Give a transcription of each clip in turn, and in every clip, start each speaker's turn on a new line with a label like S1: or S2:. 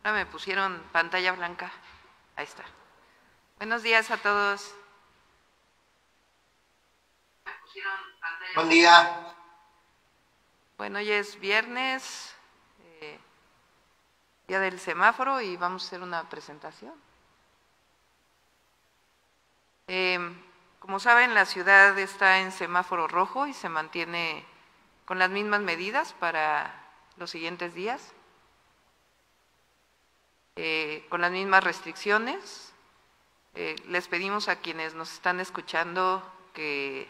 S1: Ahora me pusieron pantalla blanca. Ahí está. Buenos días a todos.
S2: Buen día.
S1: Bueno, hoy es viernes, día del semáforo, y vamos a hacer una presentación. Como saben, la ciudad está en semáforo rojo y se mantiene con las mismas medidas para los siguientes días, con las mismas restricciones. Les pedimos a quienes nos están escuchando que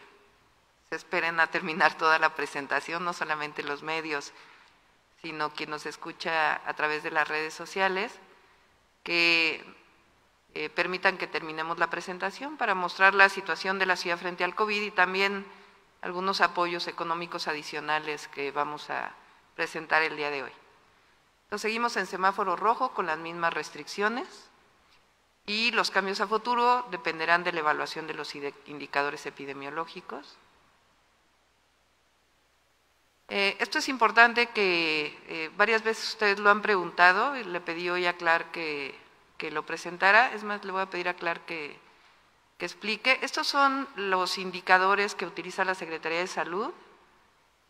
S1: se esperen a terminar toda la presentación, no solamente los medios, sino quien nos escucha a través de las redes sociales, que permitan que terminemos la presentación para mostrar la situación de la ciudad frente al COVID y también algunos apoyos económicos adicionales que vamos a presentar el día de hoy. Entonces, seguimos en semáforo rojo con las mismas restricciones y los cambios a futuro dependerán de la evaluación de los indicadores epidemiológicos. Esto es importante que varias veces ustedes lo han preguntado y le pedí hoy a Clark que lo presentara. Es más, le voy a pedir a Clark que explique. Estos son los indicadores que utiliza la Secretaría de Salud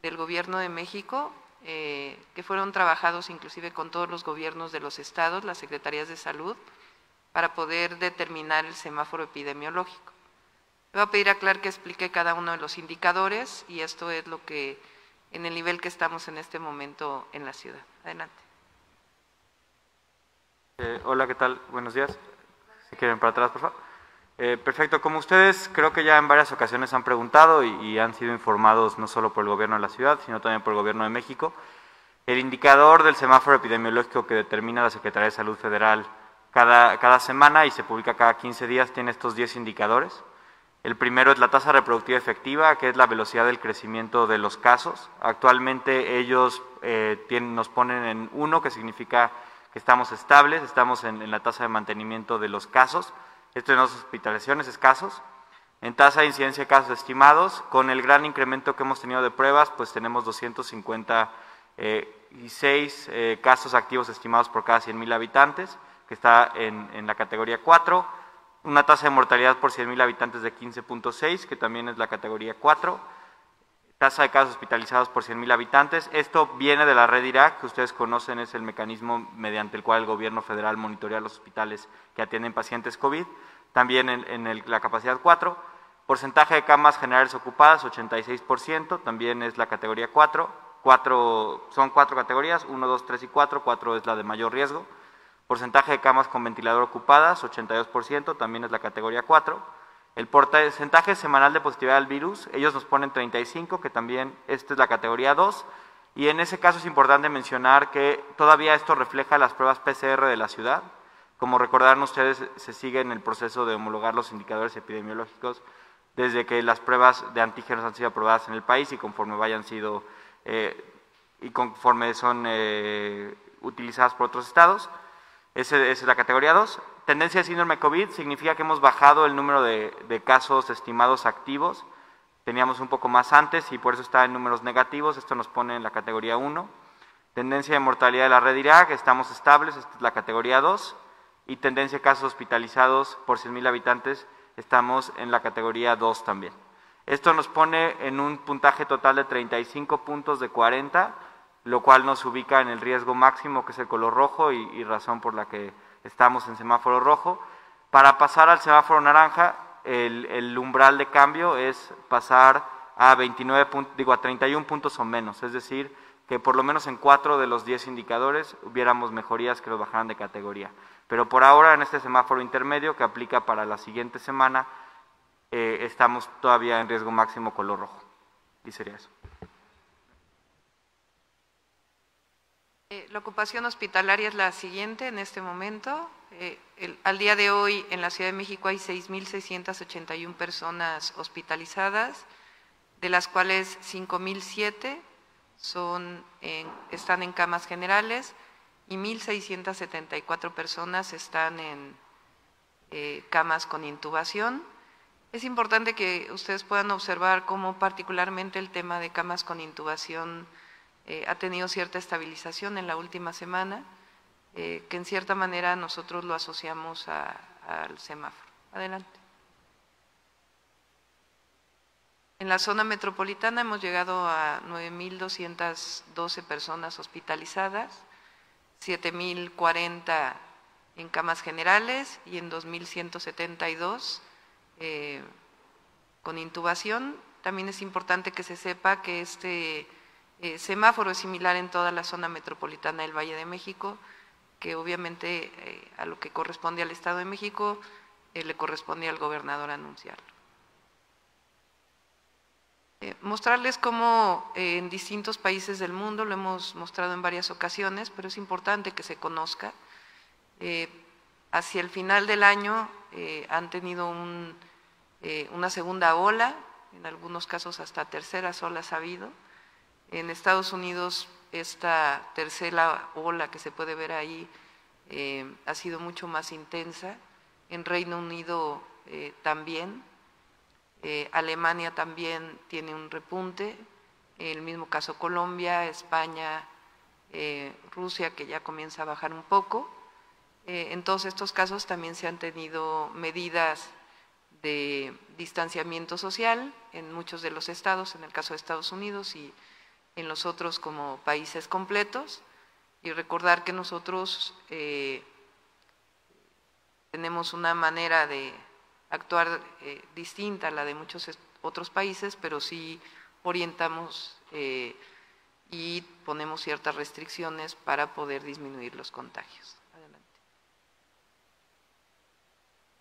S1: del Gobierno de México, que fueron trabajados inclusive con todos los gobiernos de los estados, las secretarías de salud, para poder determinar el semáforo epidemiológico. Le voy a pedir a Clark que explique cada uno de los indicadores y esto es lo que en el nivel que estamos en este momento en la ciudad. Adelante.
S3: Hola, ¿qué tal? Buenos días. Si quieren para atrás, por favor. Perfecto, como ustedes creo que ya en varias ocasiones han preguntado y han sido informados no solo por el gobierno de la ciudad, sino también por el gobierno de México, el indicador del semáforo epidemiológico que determina la Secretaría de Salud Federal cada semana y se publica cada 15 días tiene estos 10 indicadores. El primero es la tasa reproductiva efectiva, que es la velocidad del crecimiento de los casos. Actualmente ellos nos ponen en 1, que significa que estamos estables, estamos en la tasa de mantenimiento de los casos. Esto no es hospitalizaciones, es casos. En tasa de incidencia de casos estimados, con el gran incremento que hemos tenido de pruebas, pues tenemos 256 casos activos estimados por cada 100,000 habitantes, que está en la categoría 4. Una tasa de mortalidad por 100,000 habitantes de 15.6, que también es la categoría 4. Tasa de casos hospitalizados por 100,000 habitantes. Esto viene de la red IRAC, que ustedes conocen, es el mecanismo mediante el cual el gobierno federal monitorea los hospitales que atienden pacientes COVID. También en la capacidad 4. Porcentaje de camas generales ocupadas, 86%, también es la categoría 4. Son 4 categorías, 1, 2, 3 y 4. 4 es la de mayor riesgo. Porcentaje de camas con ventilador ocupadas, 82%, también es la categoría 4. El porcentaje semanal de positividad al virus, ellos nos ponen 35, que también esta es la categoría 2. Y en ese caso es importante mencionar que todavía esto refleja las pruebas PCR de la ciudad. Como recordarán ustedes, se sigue en el proceso de homologar los indicadores epidemiológicos desde que las pruebas de antígenos han sido aprobadas en el país y conforme conforme son utilizadas por otros estados. Esa es la categoría 2. Tendencia de síndrome COVID significa que hemos bajado el número de casos estimados activos. Teníamos un poco más antes y por eso está en números negativos. Esto nos pone en la categoría 1. Tendencia de mortalidad de la red IRAC, estamos estables, esta es la categoría 2. Y tendencia de casos hospitalizados por 100,000 habitantes, estamos en la categoría 2 también. Esto nos pone en un puntaje total de 35 puntos de 40, lo cual nos ubica en el riesgo máximo, que es el color rojo y razón por la que estamos en semáforo rojo. Para pasar al semáforo naranja, el umbral de cambio es pasar a 31 puntos o menos, es decir, que por lo menos en 4 de los 10 indicadores hubiéramos mejorías que los bajaran de categoría. Pero por ahora en este semáforo intermedio que aplica para la siguiente semana, estamos todavía en riesgo máximo color rojo. Y sería eso.
S1: La ocupación hospitalaria es la siguiente en este momento. Al día de hoy en la Ciudad de México hay 6,681 personas hospitalizadas, de las cuales 5,007 están en camas generales y 1,674 personas están en camas con intubación. Es importante que ustedes puedan observar cómo particularmente el tema de camas con intubación ha tenido cierta estabilización en la última semana. que en cierta manera nosotros lo asociamos al semáforo. Adelante. En la zona metropolitana hemos llegado a 9.212 personas hospitalizadas, 7.040 en camas generales y en 2.172 con intubación. También es importante que se sepa que este semáforo es similar en toda la zona metropolitana del Valle de México, que obviamente a lo que corresponde al Estado de México le corresponde al gobernador anunciarlo. Mostrarles cómo en distintos países del mundo, lo hemos mostrado en varias ocasiones, pero es importante que se conozca. Hacia el final del año han tenido una segunda ola, en algunos casos hasta terceras olas ha habido. En Estados Unidos esta tercera ola que se puede ver ahí ha sido mucho más intensa, en Reino Unido también. Alemania también tiene un repunte, en el mismo caso Colombia, España, Rusia, que ya comienza a bajar un poco. En todos estos casos también se han tenido medidas de distanciamiento social en muchos de los estados, en el caso de Estados Unidos y en los otros como países completos. Y recordar que nosotros tenemos una manera de actuar distinta a la de muchos otros países, pero sí orientamos y ponemos ciertas restricciones para poder disminuir los contagios. Adelante.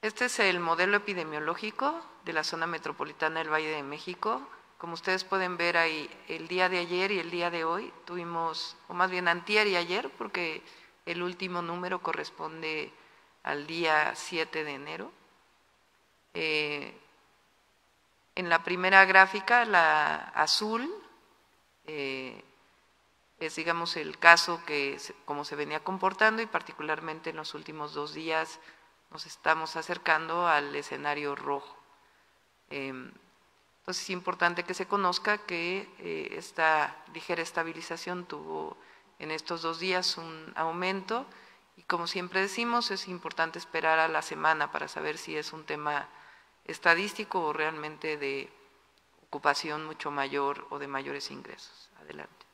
S1: Este es el modelo epidemiológico de la zona metropolitana del Valle de México. Como ustedes pueden ver ahí, el día de ayer y el día de hoy tuvimos, o más bien antier y ayer, porque el último número corresponde al día 7 de enero. En la primera gráfica, la azul, es digamos el caso que como se venía comportando y particularmente en los últimos 2 días nos estamos acercando al escenario rojo. Entonces es importante que se conozca que esta ligera estabilización tuvo en estos 2 días un aumento y como siempre decimos es importante esperar a la semana para saber si es un tema estadístico o realmente de ocupación mucho mayor o de mayores ingresos. Adelante.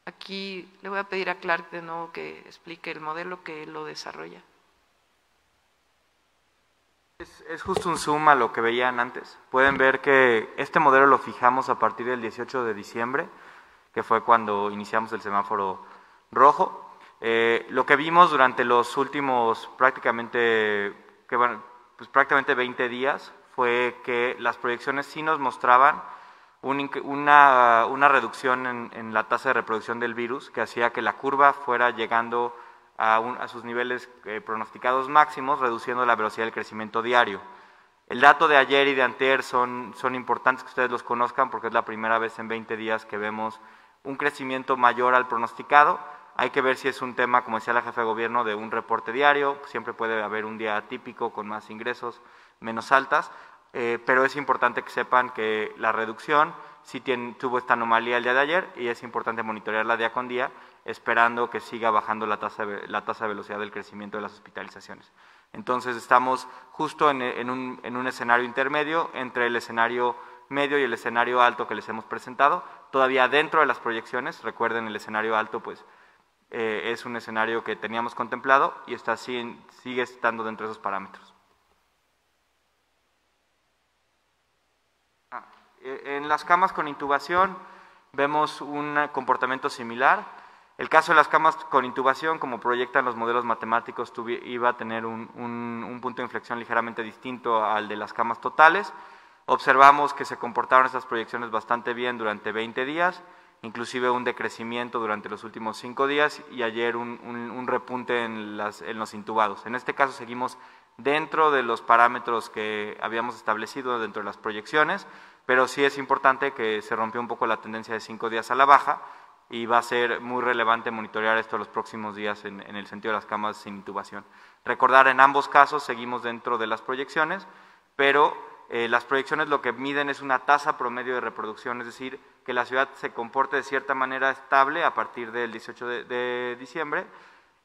S1: Aquí le voy a pedir a Clark de nuevo que explique el modelo que él lo desarrolla.
S3: Es justo un zoom a lo que veían antes. Pueden ver que este modelo lo fijamos a partir del 18 de diciembre, que fue cuando iniciamos el semáforo rojo. Lo que vimos durante los últimos prácticamente 20 días fue que las proyecciones sí nos mostraban una reducción en la tasa de reproducción del virus, que hacía que la curva fuera llegando a sus niveles pronosticados máximos, reduciendo la velocidad del crecimiento diario. El dato de ayer y de antier son importantes que ustedes los conozcan porque es la primera vez en 20 días que vemos un crecimiento mayor al pronosticado. Hay que ver si es un tema, como decía la jefa de gobierno, de un reporte diario. Siempre puede haber un día atípico con más ingresos, menos altas, pero es importante que sepan que la reducción sí tuvo esta anomalía el día de ayer y es importante monitorearla día con día, esperando que siga bajando la tasa de velocidad del crecimiento de las hospitalizaciones. Entonces estamos justo en un escenario intermedio entre el escenario medio y el escenario alto que les hemos presentado, todavía dentro de las proyecciones. Recuerden, el escenario alto pues es un escenario que teníamos contemplado y sigue estando dentro de esos parámetros. En las camas con intubación vemos un comportamiento similar. El caso de las camas con intubación, como proyectan los modelos matemáticos, iba a tener un punto de inflexión ligeramente distinto al de las camas totales. Observamos que se comportaron estas proyecciones bastante bien durante 20 días, inclusive un decrecimiento durante los últimos 5 días y ayer un repunte en los intubados. En este caso seguimos dentro de los parámetros que habíamos establecido dentro de las proyecciones, pero sí es importante que se rompió un poco la tendencia de 5 días a la baja y va a ser muy relevante monitorear esto los próximos días en el sentido de las camas sin intubación. Recordar, en ambos casos seguimos dentro de las proyecciones, pero las proyecciones lo que miden es una tasa promedio de reproducción, es decir, que la ciudad se comporte de cierta manera estable a partir del 18 de diciembre,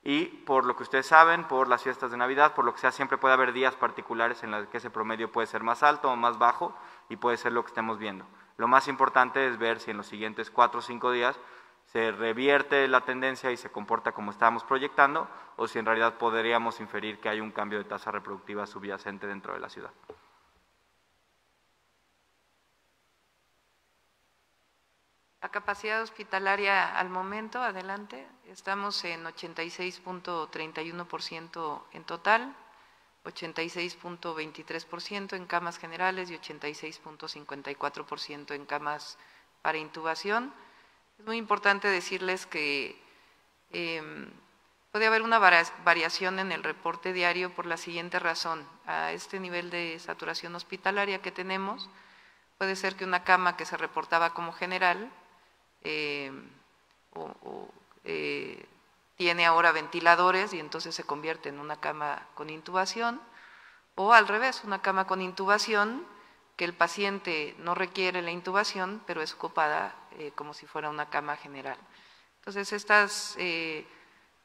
S3: y por lo que ustedes saben, por las fiestas de Navidad, por lo que sea, siempre puede haber días particulares en los que ese promedio puede ser más alto o más bajo, y puede ser lo que estemos viendo. Lo más importante es ver si en los siguientes 4 o 5 días se revierte la tendencia y se comporta como estábamos proyectando, o si en realidad podríamos inferir que hay un cambio de tasa reproductiva subyacente dentro de la ciudad.
S1: La capacidad hospitalaria al momento, adelante, estamos en 86.31% en total, 86.23% en camas generales y 86.54% en camas para intubación. Es muy importante decirles que puede haber una variación en el reporte diario por la siguiente razón. A este nivel de saturación hospitalaria que tenemos, puede ser que una cama que se reportaba como general tiene ahora ventiladores y entonces se convierte en una cama con intubación, o al revés, una cama con intubación que el paciente no requiere la intubación, pero es ocupada como si fuera una cama general. Entonces, estas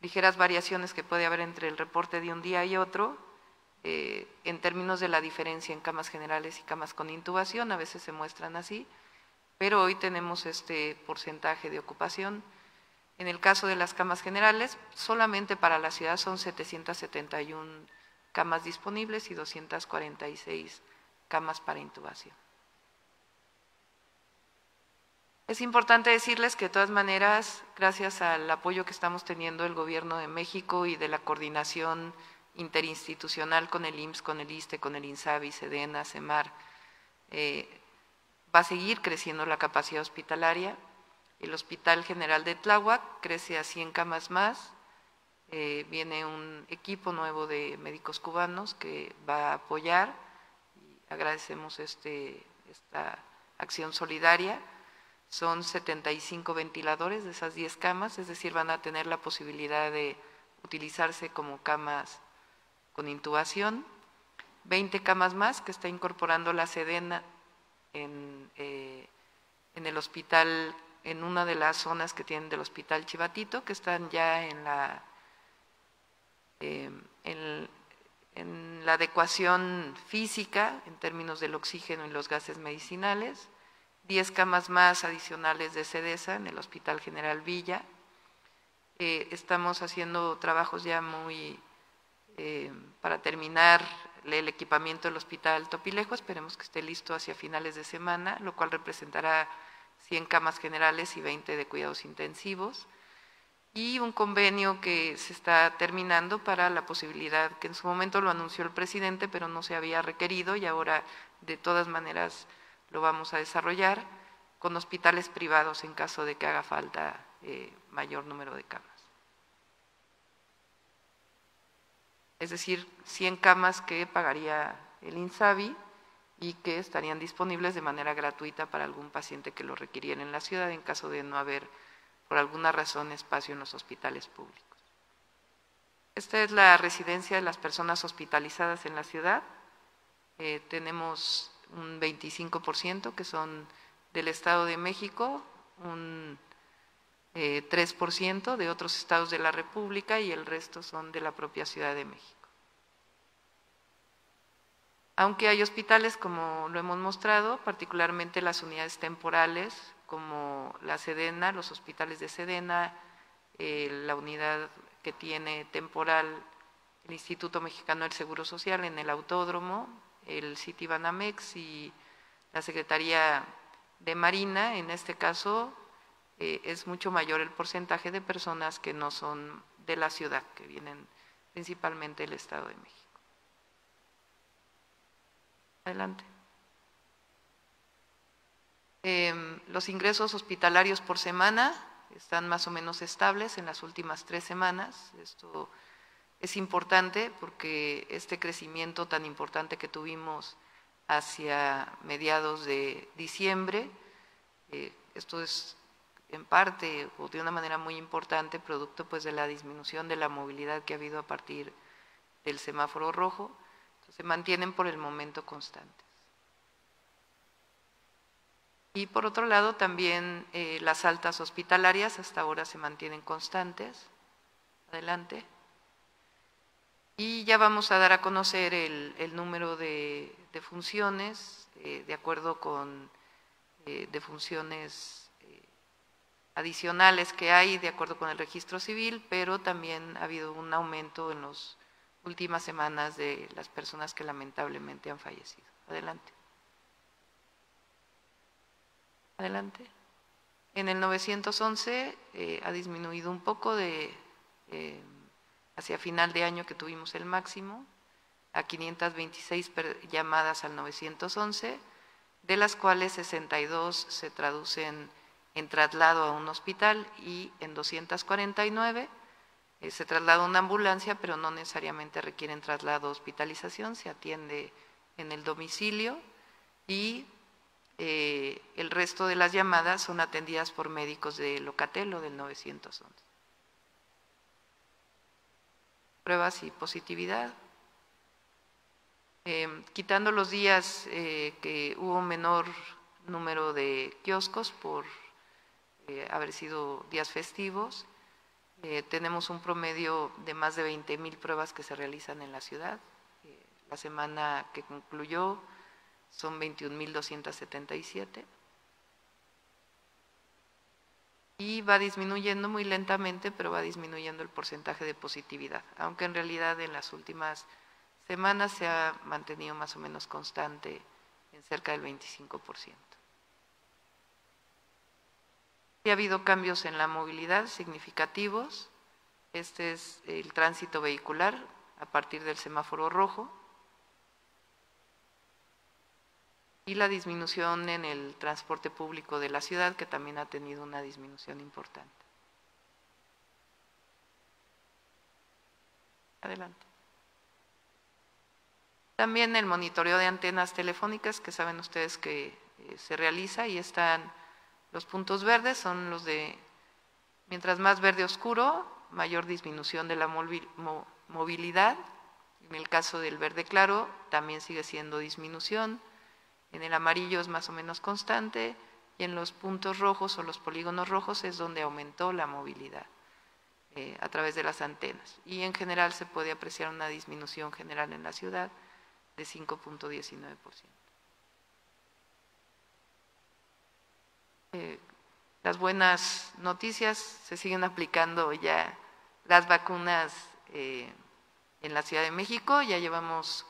S1: ligeras variaciones que puede haber entre el reporte de un día y otro, en términos de la diferencia en camas generales y camas con intubación, a veces se muestran así, pero hoy tenemos este porcentaje de ocupación. En el caso de las camas generales, solamente para la ciudad son 771 camas disponibles y 246 camas para intubación. Es importante decirles que de todas maneras, gracias al apoyo que estamos teniendo el Gobierno de México y de la coordinación interinstitucional con el IMSS, con el ISSSTE, con el INSABI, SEDENA, CEMAR, va a seguir creciendo la capacidad hospitalaria. El Hospital General de Tláhuac crece a 100 camas más, viene un equipo nuevo de médicos cubanos que va a apoyar, y agradecemos esta acción solidaria. Son 75 ventiladores de esas 10 camas, es decir, van a tener la posibilidad de utilizarse como camas con intubación. 20 camas más que está incorporando la SEDENA en el hospital, en una de las zonas que tienen del Hospital Chivatito, que están ya en la adecuación física en términos del oxígeno y los gases medicinales. 10 camas más adicionales de SEDESA en el Hospital General Villa. Estamos haciendo trabajos ya para terminar el equipamiento del Hospital Topilejo, esperemos que esté listo hacia finales de semana, lo cual representará 100 camas generales y 20 de cuidados intensivos, y un convenio que se está terminando para la posibilidad, que en su momento lo anunció el presidente, pero no se había requerido y ahora de todas maneras lo vamos a desarrollar, con hospitales privados en caso de que haga falta mayor número de camas. Es decir, 100 camas que pagaría el INSABI y que estarían disponibles de manera gratuita para algún paciente que lo requiriera en la ciudad en caso de no haber, por alguna razón, espacio en los hospitales públicos. Esta es la residencia de las personas hospitalizadas en la ciudad. Tenemos un 25% que son del Estado de México, un 3% de otros estados de la República y el resto son de la propia Ciudad de México. Aunque hay hospitales, como lo hemos mostrado, particularmente las unidades temporales, como la SEDENA, los hospitales de SEDENA, la unidad que tiene temporal el Instituto Mexicano del Seguro Social en el Autódromo, el Citibanamex y la Secretaría de Marina, en este caso es mucho mayor el porcentaje de personas que no son de la ciudad, que vienen principalmente del Estado de México. Adelante. Los ingresos hospitalarios por semana están más o menos estables en las últimas 3 semanas. Esto es importante porque este crecimiento tan importante que tuvimos hacia mediados de diciembre, esto es en parte o de una manera muy importante producto pues de la disminución de la movilidad que ha habido a partir del semáforo rojo, entonces se mantienen por el momento constantes. Y por otro lado, también las altas hospitalarias hasta ahora se mantienen constantes. Adelante. Y ya vamos a dar a conocer el número de funciones, de acuerdo con defunciones adicionales que hay, de acuerdo con el registro civil, pero también ha habido un aumento en las últimas semanas de las personas que lamentablemente han fallecido. Adelante. Adelante. En el 911 ha disminuido un poco hacia final de año, que tuvimos el máximo, a 526 llamadas al 911, de las cuales 62 se traducen en traslado a un hospital y en 249 se traslada a una ambulancia, pero no necesariamente requieren traslado o hospitalización, se atiende en el domicilio y el resto de las llamadas son atendidas por médicos de Locatel o del 911. Pruebas y positividad. Quitando los días que hubo menor número de kioscos por haber sido días festivos, tenemos un promedio de más de 20,000 pruebas que se realizan en la ciudad. La semana que concluyó son 21,277. Y va disminuyendo muy lentamente, pero va disminuyendo el porcentaje de positividad, aunque en realidad en las últimas semanas se ha mantenido más o menos constante en cerca del 25%. Sí ha habido cambios en la movilidad significativos. Este es el tránsito vehicular a partir del semáforo rojo y la disminución en el transporte público de la ciudad, que también ha tenido una disminución importante. Adelante. También el monitoreo de antenas telefónicas, que saben ustedes que se realiza, y están los puntos verdes, son los de, mientras más verde oscuro, mayor disminución de la movilidad. En el caso del verde claro, también sigue siendo disminución. En el amarillo es más o menos constante y en los puntos rojos o los polígonos rojos es donde aumentó la movilidad a través de las antenas. Y en general se puede apreciar una disminución general en la ciudad de 5,19%. Las buenas noticias: se siguen aplicando ya las vacunas en la Ciudad de México. Ya llevamos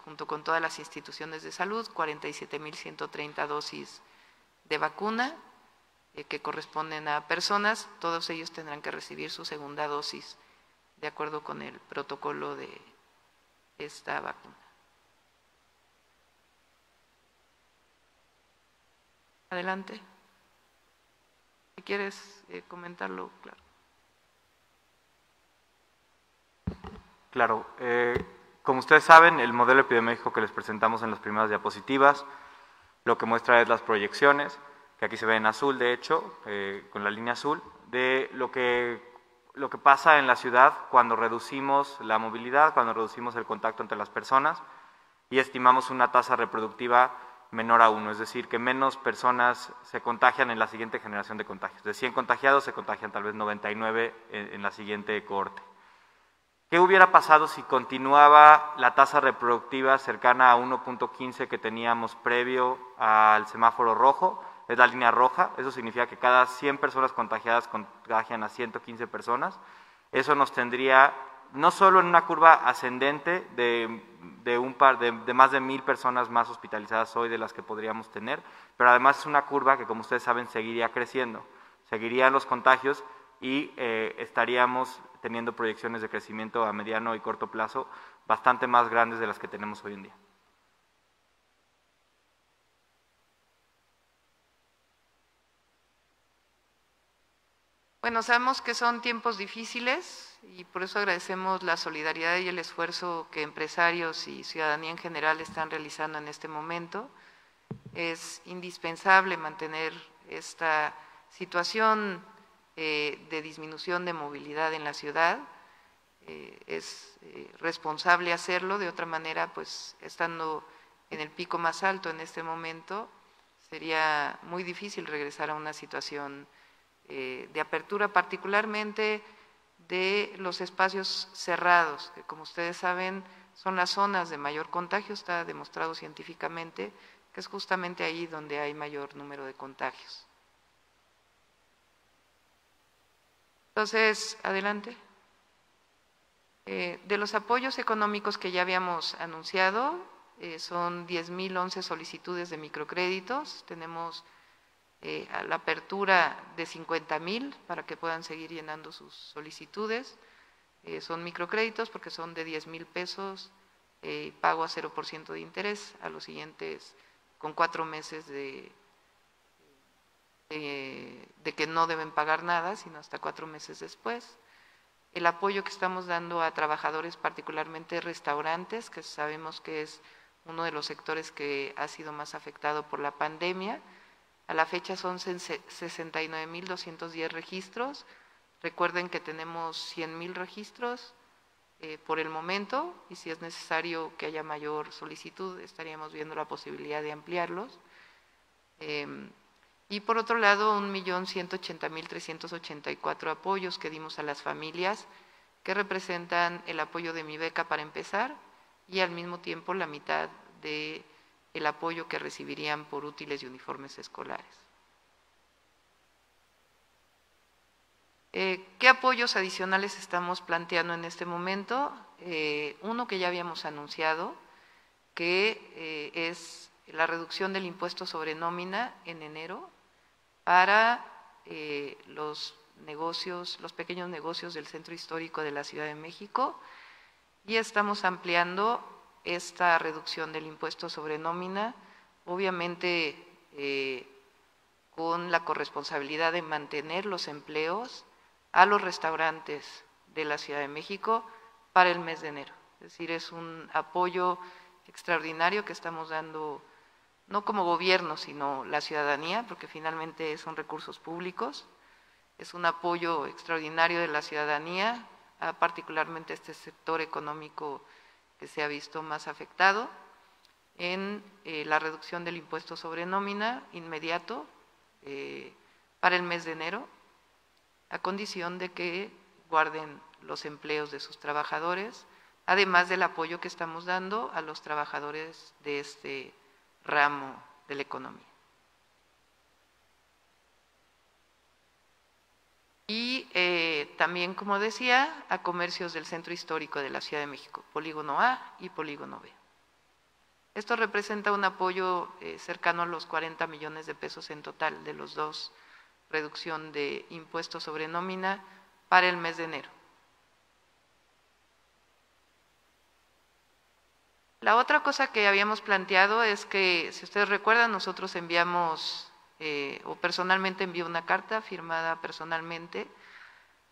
S1: junto con todas las instituciones de salud, 47,130 dosis de vacuna que corresponden a personas. Todos ellos tendrán que recibir su segunda dosis de acuerdo con el protocolo de esta vacuna. Adelante. Si quieres comentarlo, claro.
S3: Claro. Como ustedes saben, el modelo epidemiológico que les presentamos en las primeras diapositivas lo que muestra es las proyecciones, que aquí se ve en azul, de hecho, con la línea azul, de lo que pasa en la ciudad cuando reducimos la movilidad, cuando reducimos el contacto entre las personas y estimamos una tasa reproductiva menor a 1, es decir, que menos personas se contagian en la siguiente generación de contagios. De 100 contagiados se contagian tal vez 99 en la siguiente cohorte. ¿Qué hubiera pasado si continuaba la tasa reproductiva cercana a 1,15 que teníamos previo al semáforo rojo? Es la línea roja. Eso significa que cada 100 personas contagiadas contagian a 115 personas. Eso nos tendría no solo en una curva ascendente de más de 1,000 personas más hospitalizadas hoy de las que podríamos tener, pero además es una curva que, como ustedes saben, seguiría creciendo. Seguirían los contagios y estaríamos teniendo proyecciones de crecimiento a mediano y corto plazo bastante más grandes de las que tenemos hoy en día.
S1: Bueno, sabemos que son tiempos difíciles y por eso agradecemos la solidaridad y el esfuerzo que empresarios y ciudadanía en general están realizando en este momento. Es indispensable mantener esta situación de disminución de movilidad en la ciudad. Es responsable hacerlo, de otra manera, pues estando en el pico más alto en este momento, sería muy difícil regresar a una situación de apertura, particularmente de los espacios cerrados, que como ustedes saben son las zonas de mayor contagio, está demostrado científicamente que es justamente ahí donde hay mayor número de contagios. Entonces, adelante. De los apoyos económicos que ya habíamos anunciado, son 10.011 solicitudes de microcréditos, tenemos a la apertura de 50.000 para que puedan seguir llenando sus solicitudes. Son microcréditos porque son de 10,000 pesos, pago a 0% de interés a los siguientes, con 4 meses de que no deben pagar nada, sino hasta 4 meses después. El apoyo que estamos dando a trabajadores, particularmente restaurantes, que sabemos que es uno de los sectores que ha sido más afectado por la pandemia. A la fecha son 69.210 registros. Recuerden que tenemos 100,000 registros por el momento, y si es necesario que haya mayor solicitud, estaríamos viendo la posibilidad de ampliarlos. Y por otro lado, 1.180.384 apoyos que dimos a las familias, que representan el apoyo de Mi Beca para empezar, y al mismo tiempo la mitad del apoyo que recibirían por útiles y uniformes escolares. ¿Qué apoyos adicionales estamos planteando en este momento? Uno que ya habíamos anunciado, que es la reducción del impuesto sobre nómina en enero para los negocios, los pequeños negocios del centro histórico de la Ciudad de México, y estamos ampliando esta reducción del impuesto sobre nómina, obviamente con la corresponsabilidad de mantener los empleos a los restaurantes de la Ciudad de México para el mes de enero. Es decir, es un apoyo extraordinario que estamos dando, no como gobierno, sino la ciudadanía, porque finalmente son recursos públicos. Es un apoyo extraordinario de la ciudadanía, particularmente este sector económico que se ha visto más afectado, en la reducción del impuesto sobre nómina inmediato para el mes de enero, a condición de que guarden los empleos de sus trabajadores, además del apoyo que estamos dando a los trabajadores de este ramo de la economía. Y también, como decía, a comercios del centro histórico de la Ciudad de México, Polígono A y Polígono B. Esto representa un apoyo cercano a los 40 millones de pesos en total de los dos, reducción de impuestos sobre nómina para el mes de enero. La otra cosa que habíamos planteado es que, si ustedes recuerdan, nosotros enviamos, o personalmente envié una carta firmada personalmente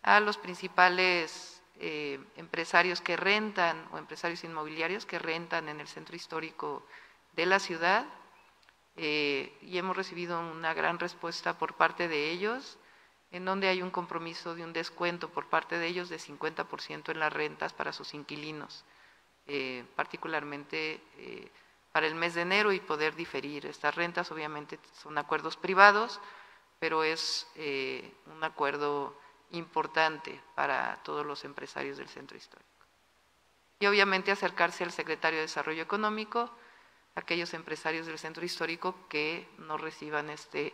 S1: a los principales empresarios que rentan, o empresarios inmobiliarios que rentan en el centro histórico de la ciudad, y hemos recibido una gran respuesta por parte de ellos, en donde hay un compromiso de un descuento por parte de ellos de 50% en las rentas para sus inquilinos, particularmente para el mes de enero, y poder diferir estas rentas. Obviamente son acuerdos privados, pero es un acuerdo importante para todos los empresarios del centro histórico. Y obviamente acercarse al secretario de Desarrollo Económico, aquellos empresarios del centro histórico que no reciban este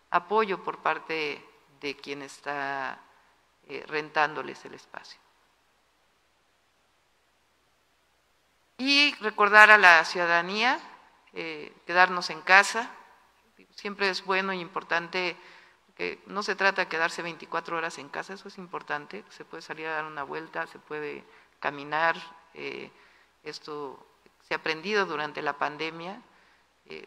S1: apoyo por parte de quien está rentándoles el espacio. Y recordar a la ciudadanía, quedarnos en casa. Siempre es bueno y importante, que no se trata de quedarse 24 horas en casa, eso es importante, se puede salir a dar una vuelta, se puede caminar, esto se ha aprendido durante la pandemia.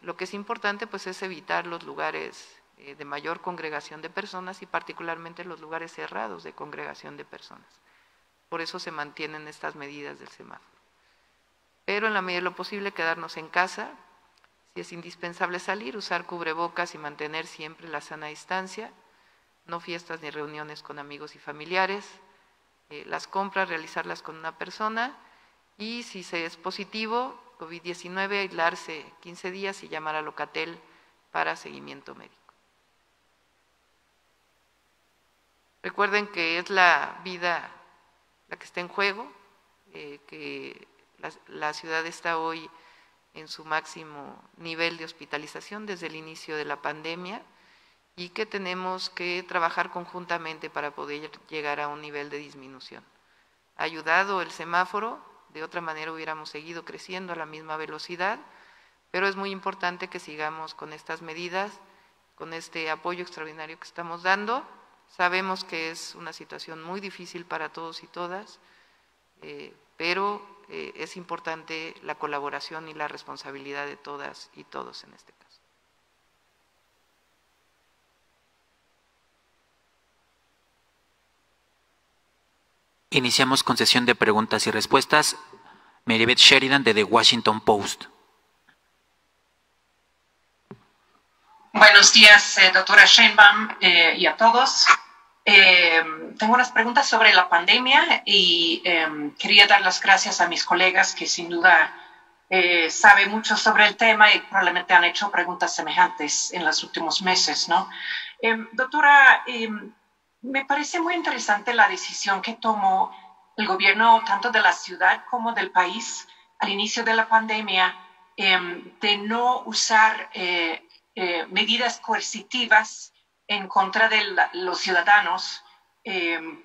S1: Lo que es importante pues es evitar los lugares de mayor congregación de personas, y particularmente los lugares cerrados de congregación de personas. Por eso se mantienen estas medidas del semáforo. Pero en la medida de lo posible quedarnos en casa. Si es indispensable salir, usar cubrebocas y mantener siempre la sana distancia, no fiestas ni reuniones con amigos y familiares, las compras realizarlas con una persona, y si se es positivo, COVID-19, aislarse 15 días y llamar a Locatel para seguimiento médico. Recuerden que es la vida la que está en juego, que la ciudad está hoy en su máximo nivel de hospitalización desde el inicio de la pandemia y que tenemos que trabajar conjuntamente para poder llegar a un nivel de disminución. Ha ayudado el semáforo, de otra manera hubiéramos seguido creciendo a la misma velocidad, pero es muy importante que sigamos con estas medidas, con este apoyo extraordinario que estamos dando. Sabemos que es una situación muy difícil para todos y todas, pero es importante la colaboración y la responsabilidad de todas y todos en este caso.
S4: Iniciamos con sesión de preguntas y respuestas. Marybeth Sheridan, de The Washington Post.
S5: Buenos días, doctora Sheinbaum, y a todos. Tengo unas preguntas sobre la pandemia y quería dar las gracias a mis colegas que sin duda saben mucho sobre el tema y probablemente han hecho preguntas semejantes en los últimos meses, ¿no? Doctora, me parece muy interesante la decisión que tomó el gobierno tanto de la ciudad como del país al inicio de la pandemia de no usar medidas coercitivas en contra de los ciudadanos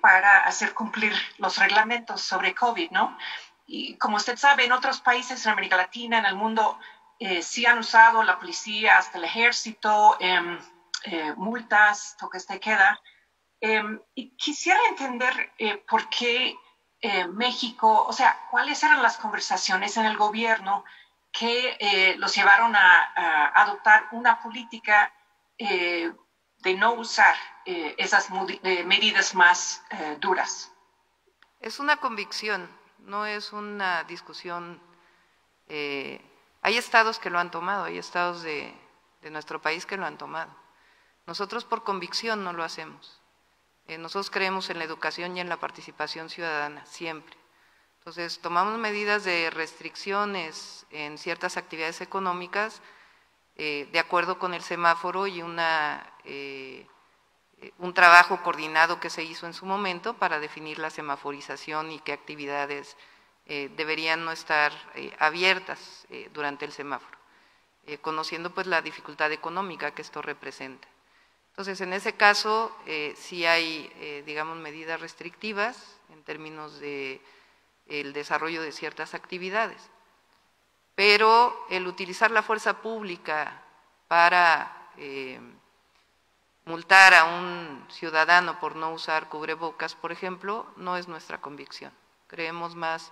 S5: para hacer cumplir los reglamentos sobre COVID, ¿no? Y como usted sabe, en otros países en América Latina, en el mundo, sí han usado la policía, hasta el ejército, multas, toques de queda. Y quisiera entender por qué México, o sea, cuáles eran las conversaciones en el gobierno que los llevaron a adoptar una política de no usar esas medidas más duras.
S1: Es una convicción, no es una discusión. Hay estados que lo han tomado, hay estados de nuestro país que lo han tomado. Nosotros por convicción no lo hacemos. Nosotros creemos en la educación y en la participación ciudadana, siempre. Entonces, tomamos medidas de restricciones en ciertas actividades económicas de acuerdo con el semáforo y un trabajo coordinado que se hizo en su momento para definir la semaforización y qué actividades deberían no estar abiertas durante el semáforo, conociendo pues la dificultad económica que esto representa. Entonces, en ese caso, sí hay, digamos, medidas restrictivas en términos de el desarrollo de ciertas actividades. Pero el utilizar la fuerza pública para multar a un ciudadano por no usar cubrebocas, por ejemplo, no es nuestra convicción. Creemos más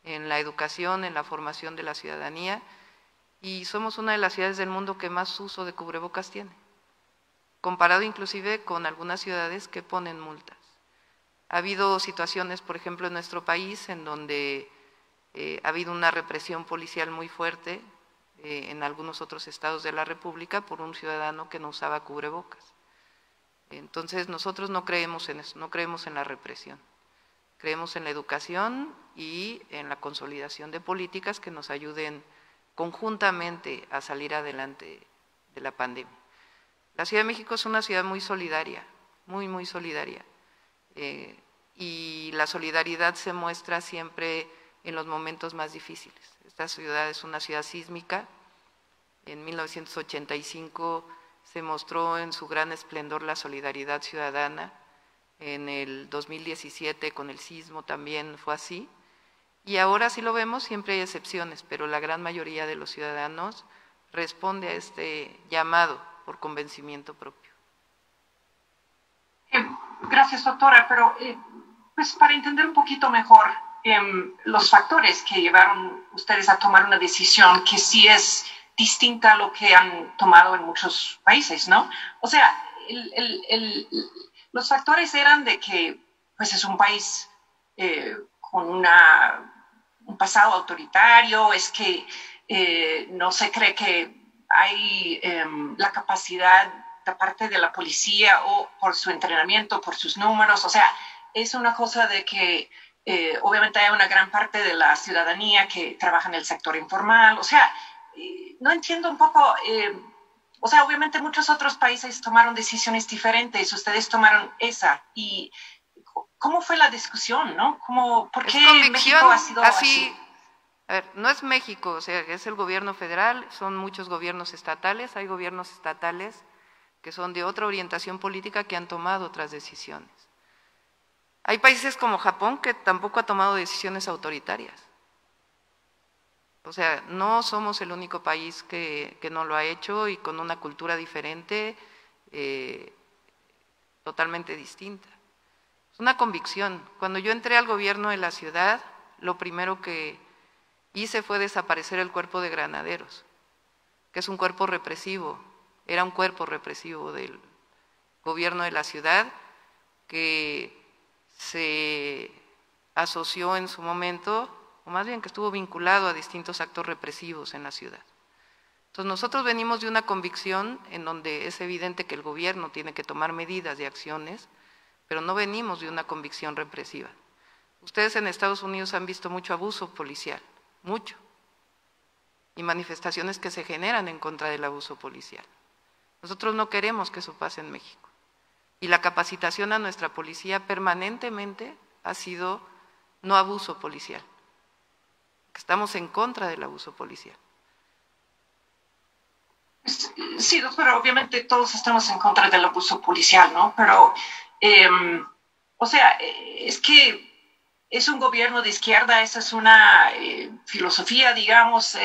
S1: en la educación, en la formación de la ciudadanía, y somos una de las ciudades del mundo que más uso de cubrebocas tiene, comparado inclusive con algunas ciudades que ponen multas. Ha habido situaciones, por ejemplo, en nuestro país en donde ha habido una represión policial muy fuerte en algunos otros estados de la República por un ciudadano que no usaba cubrebocas. Entonces, nosotros no creemos en eso, no creemos en la represión. Creemos en la educación y en la consolidación de políticas que nos ayuden conjuntamente a salir adelante de la pandemia. La Ciudad de México es una ciudad muy solidaria, muy solidaria. Y la solidaridad se muestra siempre en los momentos más difíciles. Esta ciudad es una ciudad sísmica. En 1985 se mostró en su gran esplendor la solidaridad ciudadana. En el 2017 con el sismo también fue así. Y ahora sí lo vemos, siempre hay excepciones, pero la gran mayoría de los ciudadanos responde a este llamado por convencimiento propio.
S5: Gracias, doctora, pero pues para entender un poquito mejor los factores que llevaron ustedes a tomar una decisión que sí es distinta a lo que han tomado en muchos países, ¿no? O sea, los factores eran de que pues es un país con un pasado autoritario, es que no se cree que hay la capacidad de parte de la policía o por su entrenamiento, por sus números. O sea, es una cosa de que obviamente hay una gran parte de la ciudadanía que trabaja en el sector informal. O sea, no entiendo un poco o sea, obviamente muchos otros países tomaron decisiones diferentes, ustedes tomaron esa. ¿Y cómo fue la discusión, no? ¿Por qué México ha sido así?
S1: A ver, no es México, o sea, es el gobierno federal, son muchos gobiernos estatales, hay gobiernos estatales que son de otra orientación política que han tomado otras decisiones. Hay países como Japón que tampoco ha tomado decisiones autoritarias. O sea, no somos el único país que no lo ha hecho y con una cultura diferente, totalmente distinta. Es una convicción. Cuando yo entré al gobierno de la ciudad, lo primero que hice fue desaparecer el cuerpo de granaderos, que es un cuerpo represivo, era un cuerpo represivo del gobierno de la ciudad que se asoció en su momento, o más bien que estuvo vinculado a distintos actos represivos en la ciudad. Entonces nosotros venimos de una convicción en donde es evidente que el gobierno tiene que tomar medidas y acciones, pero no venimos de una convicción represiva. Ustedes en Estados Unidos han visto mucho abuso policial, mucho, y manifestaciones que se generan en contra del abuso policial. Nosotros no queremos que eso pase en México. Y la capacitación a nuestra policía permanentemente ha sido no abuso policial. Estamos en contra del abuso policial.
S5: Sí, doctora, obviamente todos estamos en contra del abuso policial, ¿no? Pero, o sea, es que es un gobierno de izquierda, esa es una filosofía, digamos,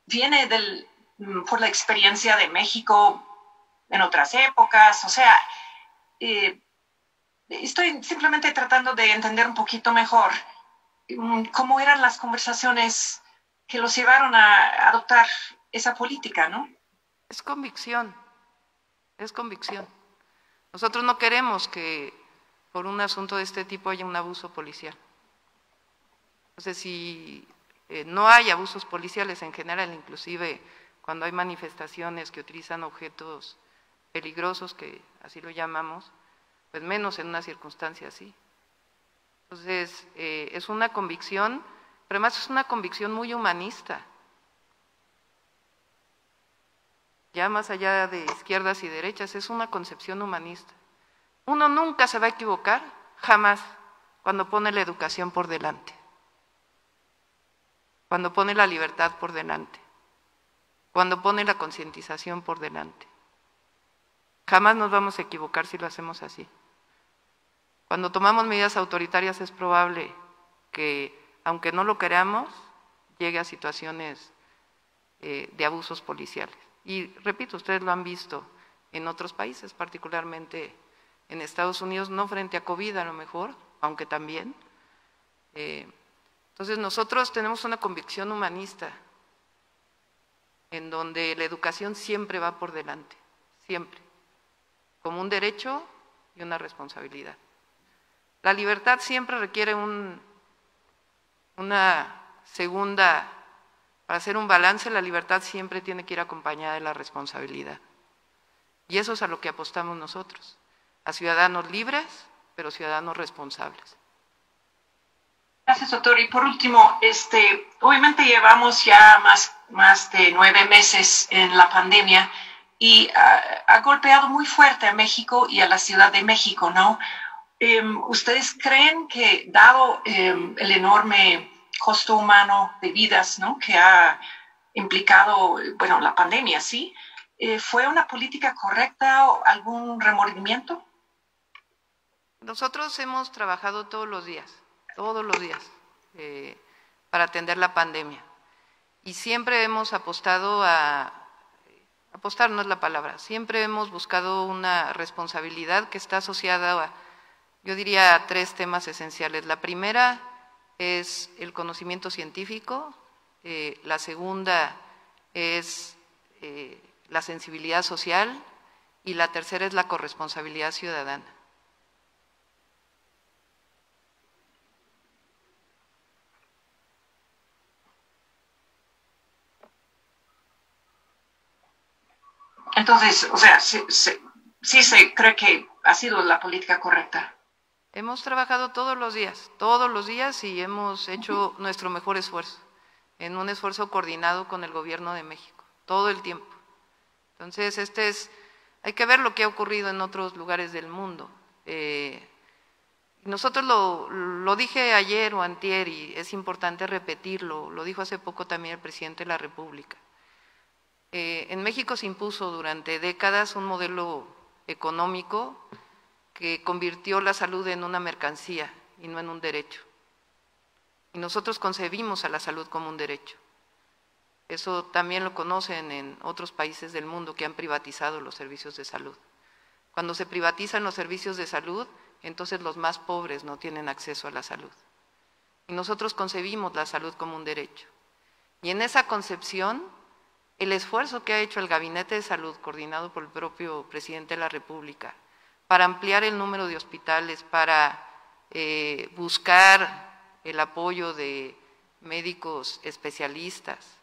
S5: viene por la experiencia de México en otras épocas, o sea, estoy simplemente tratando de entender un poquito mejor cómo eran las conversaciones que los llevaron a adoptar esa política, ¿no?
S1: Es convicción, es convicción. Nosotros no queremos que por un asunto de este tipo haya un abuso policial. Entonces, si no hay abusos policiales en general, inclusive cuando hay manifestaciones que utilizan objetos peligrosos, que así lo llamamos, pues menos en una circunstancia así. Entonces, es una convicción, pero además es una convicción muy humanista. Ya más allá de izquierdas y derechas, es una concepción humanista. Uno nunca se va a equivocar, jamás, cuando pone la educación por delante, cuando pone la libertad por delante, cuando pone la concientización por delante. Jamás nos vamos a equivocar si lo hacemos así. Cuando tomamos medidas autoritarias es probable que, aunque no lo queramos, llegue a situaciones de abusos policiales. Y repito, ustedes lo han visto en otros países, particularmente en Estados Unidos, no frente a COVID a lo mejor, aunque también. Entonces nosotros tenemos una convicción humanista en donde la educación siempre va por delante, siempre, como un derecho y una responsabilidad. La libertad siempre requiere una segunda, para hacer un balance, la libertad siempre tiene que ir acompañada de la responsabilidad. Y eso es a lo que apostamos nosotros, a ciudadanos libres, pero ciudadanos responsables.
S5: Gracias, doctor. Y por último, obviamente llevamos ya más de 9 meses en la pandemia y ha golpeado muy fuerte a México y a la Ciudad de México, ¿no? ¿Ustedes creen que, dado el enorme costo humano de vidas, ¿no?, que ha implicado, bueno, la pandemia, ¿sí? ¿Fue una política correcta o algún remordimiento?
S1: Nosotros hemos trabajado todos los días, para atender la pandemia. Y siempre hemos apostado apostar no es la palabra, siempre hemos buscado una responsabilidad que está asociada a, yo diría, a 3 temas esenciales. La primera es el conocimiento científico, la segunda es la sensibilidad social y la tercera es la corresponsabilidad ciudadana.
S5: Entonces, o sea, sí se cree que ha sido la política correcta.
S1: Hemos trabajado todos los días y hemos hecho nuestro mejor esfuerzo, en un esfuerzo coordinado con el Gobierno de México, todo el tiempo. Entonces, hay que ver lo que ha ocurrido en otros lugares del mundo. Nosotros lo dije ayer o antier y es importante repetirlo, lo dijo hace poco también el presidente de la República. En México se impuso durante décadas un modelo económico que convirtió la salud en una mercancía y no en un derecho. Y nosotros concebimos a la salud como un derecho. Eso también lo conocen en otros países del mundo que han privatizado los servicios de salud. Cuando se privatizan los servicios de salud, entonces los más pobres no tienen acceso a la salud. Y nosotros concebimos la salud como un derecho. Y en esa concepción, el esfuerzo que ha hecho el Gabinete de Salud, coordinado por el propio presidente de la República, para ampliar el número de hospitales, para buscar el apoyo de médicos especialistas,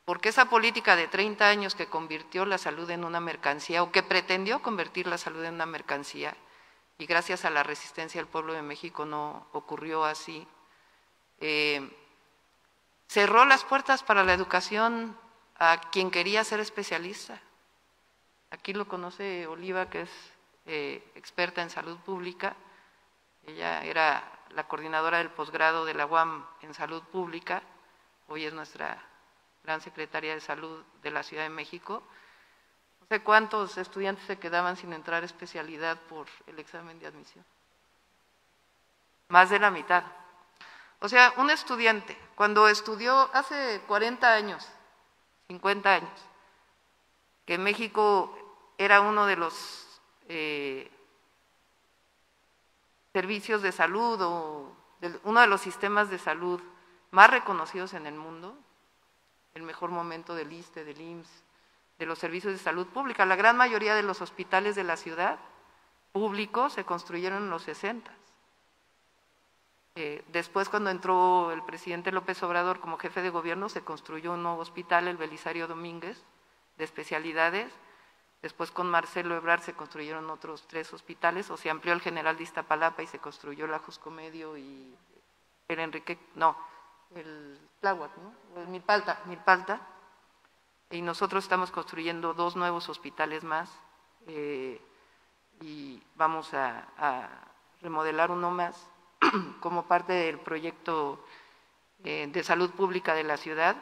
S1: porque esa política de 30 años que convirtió la salud en una mercancía o que pretendió convertir la salud en una mercancía, y gracias a la resistencia del pueblo de México no ocurrió así, cerró las puertas para la educación a quien quería ser especialista. Aquí lo conoce Oliva, que es experta en salud pública. Ella era la coordinadora del posgrado de la UAM en salud pública, hoy es nuestra gran secretaria de salud de la Ciudad de México. No sé cuántos estudiantes se quedaban sin entrar a especialidad por el examen de admisión. Más de la mitad. O sea, un estudiante, cuando estudió hace 40 años, 50 años, que México era uno de los servicios de salud o uno de los sistemas de salud más reconocidos en el mundo, el mejor momento del ISSSTE, del IMSS, de los servicios de salud pública. La gran mayoría de los hospitales de la ciudad públicos se construyeron en los 60. Después, cuando entró el presidente López Obrador como jefe de gobierno, se construyó un nuevo hospital, el Belisario Domínguez, de especialidades. Después, con Marcelo Ebrard, se construyeron otros 3 hospitales, o se amplió el General de Iztapalapa y se construyó la Juscomedio y el Tláhuac, ¿no? El Milpalta. Y nosotros estamos construyendo 2 nuevos hospitales más y vamos a remodelar uno más como parte del proyecto de salud pública de la ciudad.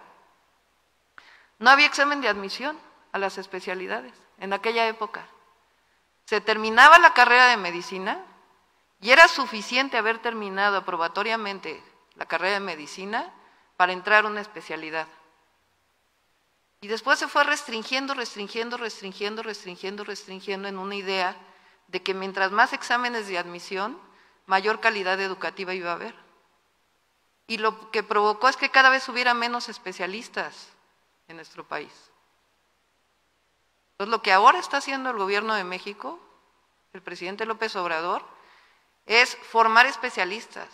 S1: No había examen de admisión a las especialidades en aquella época. Se terminaba la carrera de medicina y era suficiente haber terminado aprobatoriamente la carrera de medicina para entrar a una especialidad. Y después se fue restringiendo en una idea de que mientras más exámenes de admisión, mayor calidad educativa iba a haber. Y lo que provocó es que cada vez hubiera menos especialistas en nuestro país. Entonces, lo que ahora está haciendo el gobierno de México, el presidente López Obrador, es formar especialistas.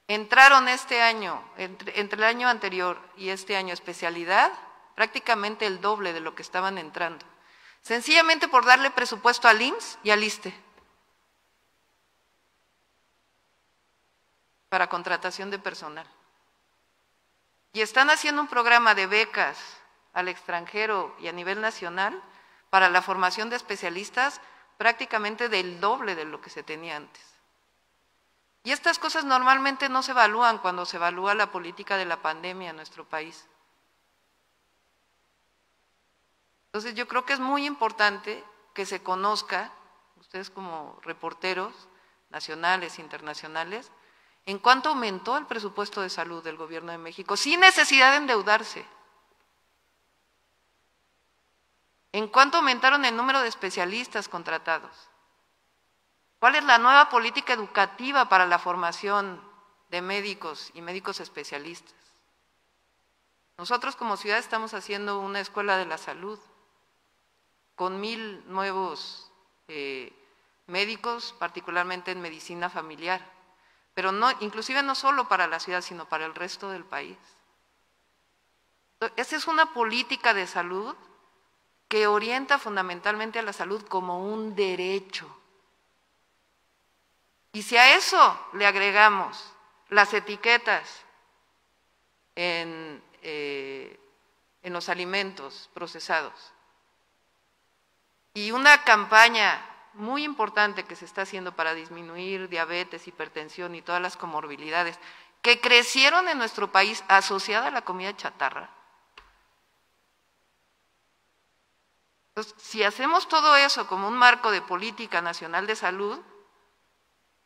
S1: Entraron este año, entre el año anterior y este año, especialidad, prácticamente el doble de lo que estaban entrando. Sencillamente por darle presupuesto al IMSS y al ISSSTE para contratación de personal. Y están haciendo un programa de becas al extranjero y a nivel nacional para la formación de especialistas prácticamente del doble de lo que se tenía antes. Y estas cosas normalmente no se evalúan cuando se evalúa la política de la pandemia en nuestro país. Entonces yo creo que es muy importante que se conozca, ustedes como reporteros nacionales, internacionales, en cuánto aumentó el presupuesto de salud del gobierno de México, sin necesidad de endeudarse. En cuánto aumentaron el número de especialistas contratados. ¿Cuál es la nueva política educativa para la formación de médicos y médicos especialistas? Nosotros como ciudad estamos haciendo una escuela de la salud con 1000 nuevos médicos, particularmente en medicina familiar, pero no, inclusive no solo para la ciudad, sino para el resto del país. Esa es una política de salud que orienta fundamentalmente a la salud como un derecho. Y si a eso le agregamos las etiquetas en en los alimentos procesados. Y una campaña muy importante que se está haciendo para disminuir diabetes, hipertensión y todas las comorbilidades que crecieron en nuestro país asociada a la comida chatarra. Entonces, si hacemos todo eso como un marco de política nacional de salud,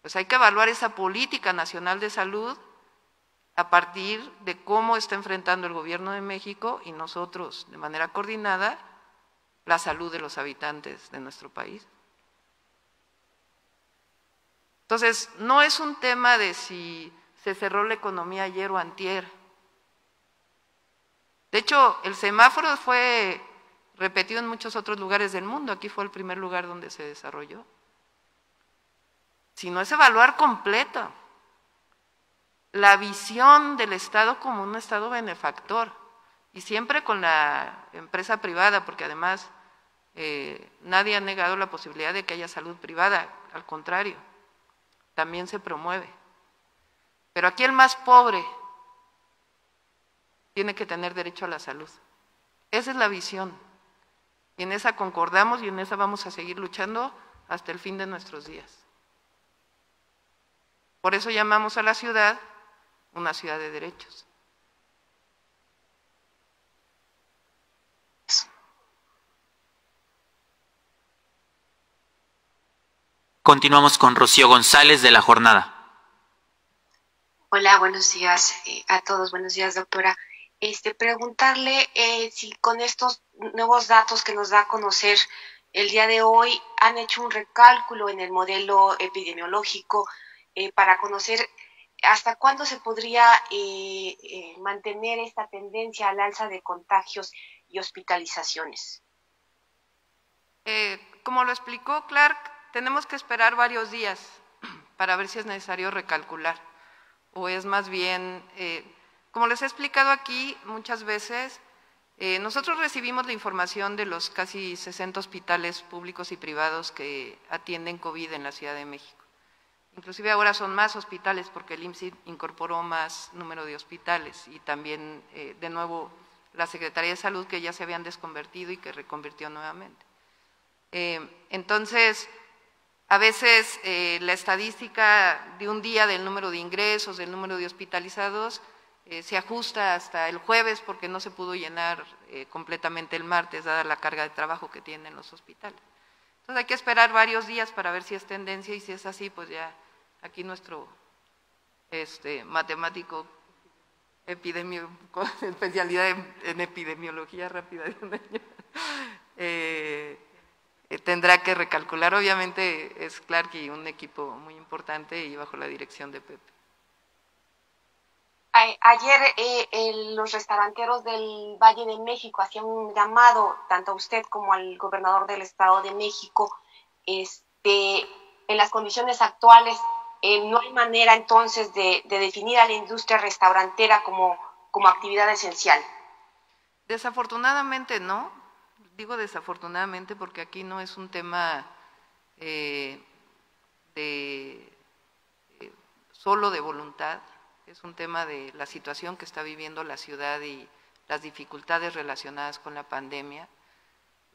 S1: pues hay que evaluar esa política nacional de salud a partir de cómo está enfrentando el gobierno de México y nosotros de manera coordinada la salud de los habitantes de nuestro país. Entonces, no es un tema de si se cerró la economía ayer o antier. De hecho, el semáforo fue repetido en muchos otros lugares del mundo, aquí fue el primer lugar donde se desarrolló. Sino es evaluar completo la visión del Estado como un Estado benefactor, y siempre con la empresa privada, porque además nadie ha negado la posibilidad de que haya salud privada, al contrario, también se promueve. Pero aquí el más pobre tiene que tener derecho a la salud. Esa es la visión, y en esa concordamos y en esa vamos a seguir luchando hasta el fin de nuestros días. Por eso llamamos a la ciudad una ciudad de derechos.
S4: Continuamos con Rocío González de La Jornada.
S6: Hola, buenos días a todos. Buenos días, doctora. Preguntarle si con estos nuevos datos que nos da a conocer el día de hoy han hecho un recálculo en el modelo epidemiológico para conocer hasta cuándo se podría mantener esta tendencia al alza de contagios y hospitalizaciones.
S1: Como lo explicó Clark, tenemos que esperar varios días para ver si es necesario recalcular, o es más bien, como les he explicado aquí muchas veces, nosotros recibimos la información de los casi 60 hospitales públicos y privados que atienden COVID en la Ciudad de México. Inclusive ahora son más hospitales porque el IMSS incorporó más número de hospitales y también, de nuevo, la Secretaría de Salud, que ya se habían desconvertido y que reconvirtió nuevamente. Entonces, a veces la estadística de un día del número de ingresos, del número de hospitalizados, se ajusta hasta el jueves porque no se pudo llenar completamente el martes, dada la carga de trabajo que tienen los hospitales. Entonces hay que esperar varios días para ver si es tendencia, y si es así, pues ya aquí nuestro matemático con especialidad en epidemiología rápida de un año, tendrá que recalcular. Obviamente es Clark y un equipo muy importante y bajo la dirección de Pepe.
S6: Ayer los restauranteros del Valle de México hacían un llamado tanto a usted como al gobernador del Estado de México. En las condiciones actuales no hay manera entonces de definir a la industria restaurantera como actividad esencial.
S1: Desafortunadamente no, digo desafortunadamente porque aquí no es un tema solo de voluntad. Es un tema de la situación que está viviendo la ciudad y las dificultades relacionadas con la pandemia.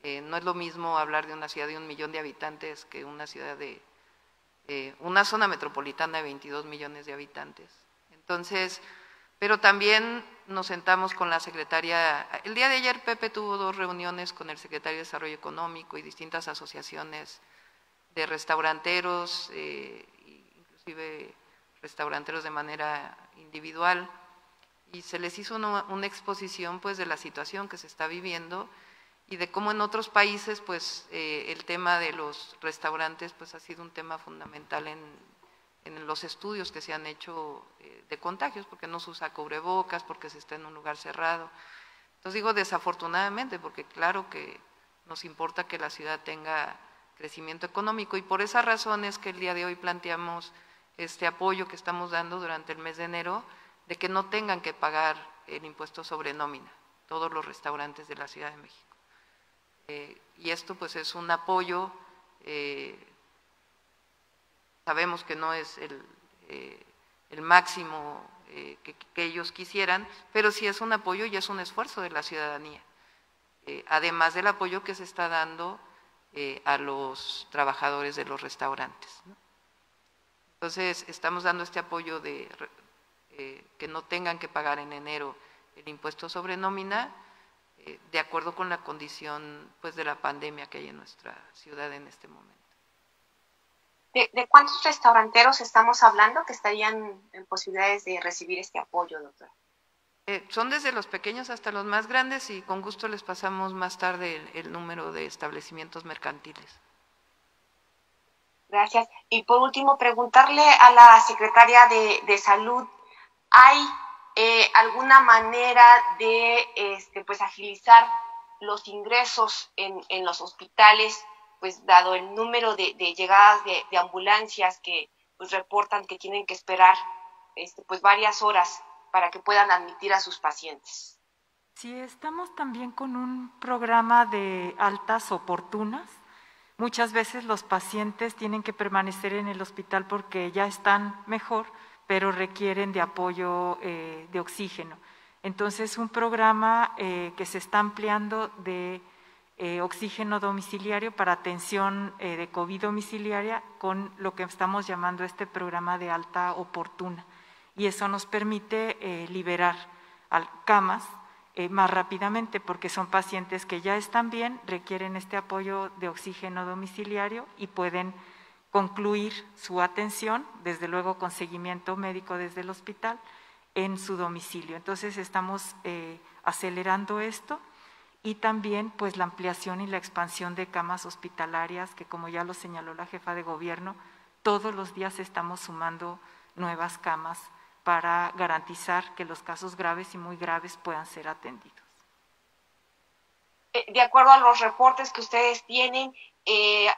S1: No es lo mismo hablar de una ciudad de 1 millón de habitantes que una ciudad de una zona metropolitana de 22 millones de habitantes. Entonces, pero también nos sentamos con la secretaria. El día de ayer Pepe tuvo 2 reuniones con el secretario de Desarrollo Económico y distintas asociaciones de restauranteros, inclusive restauranteros de manera individual, y se les hizo una exposición pues de la situación que se está viviendo y de cómo en otros países pues el tema de los restaurantes pues ha sido un tema fundamental en los estudios que se han hecho de contagios, porque no se usa cubrebocas, porque se está en un lugar cerrado. Entonces digo desafortunadamente porque claro que nos importa que la ciudad tenga crecimiento económico, y por esa razón es que el día de hoy planteamos este apoyo que estamos dando durante el mes de enero, de que no tengan que pagar el impuesto sobre nómina todos los restaurantes de la Ciudad de México. Y esto pues es un apoyo, sabemos que no es el máximo que ellos quisieran, pero sí es un apoyo y es un esfuerzo de la ciudadanía, además del apoyo que se está dando a los trabajadores de los restaurantes, ¿no? Entonces, estamos dando este apoyo de que no tengan que pagar en enero el impuesto sobre nómina, de acuerdo con la condición pues, de la pandemia que hay en nuestra ciudad en este momento.
S6: ¿De cuántos restauranteros estamos hablando que estarían en posibilidades de recibir este apoyo, doctora?
S1: Son desde los pequeños hasta los más grandes y con gusto les pasamos más tarde el número de establecimientos mercantiles.
S6: Gracias. Y por último, preguntarle a la secretaria de Salud, ¿hay alguna manera de pues agilizar los ingresos en los hospitales, pues dado el número de llegadas de ambulancias que pues reportan que tienen que esperar pues varias horas para que puedan admitir a sus pacientes?
S7: Sí, estamos también con un programa de altas oportunas. Muchas veces los pacientes tienen que permanecer en el hospital porque ya están mejor, pero requieren de apoyo de oxígeno. Entonces, un programa que se está ampliando de oxígeno domiciliario para atención de COVID domiciliaria con lo que estamos llamando este programa de alta oportuna. Y eso nos permite liberar camas más rápidamente porque son pacientes que ya están bien, requieren este apoyo de oxígeno domiciliario y pueden concluir su atención, desde luego con seguimiento médico desde el hospital, en su domicilio. Entonces estamos acelerando esto y también pues la ampliación y la expansión de camas hospitalarias que, como ya lo señaló la jefa de gobierno, todos los días estamos sumando nuevas camas para garantizar que los casos graves y muy graves puedan ser atendidos.
S6: De acuerdo a los reportes que ustedes tienen,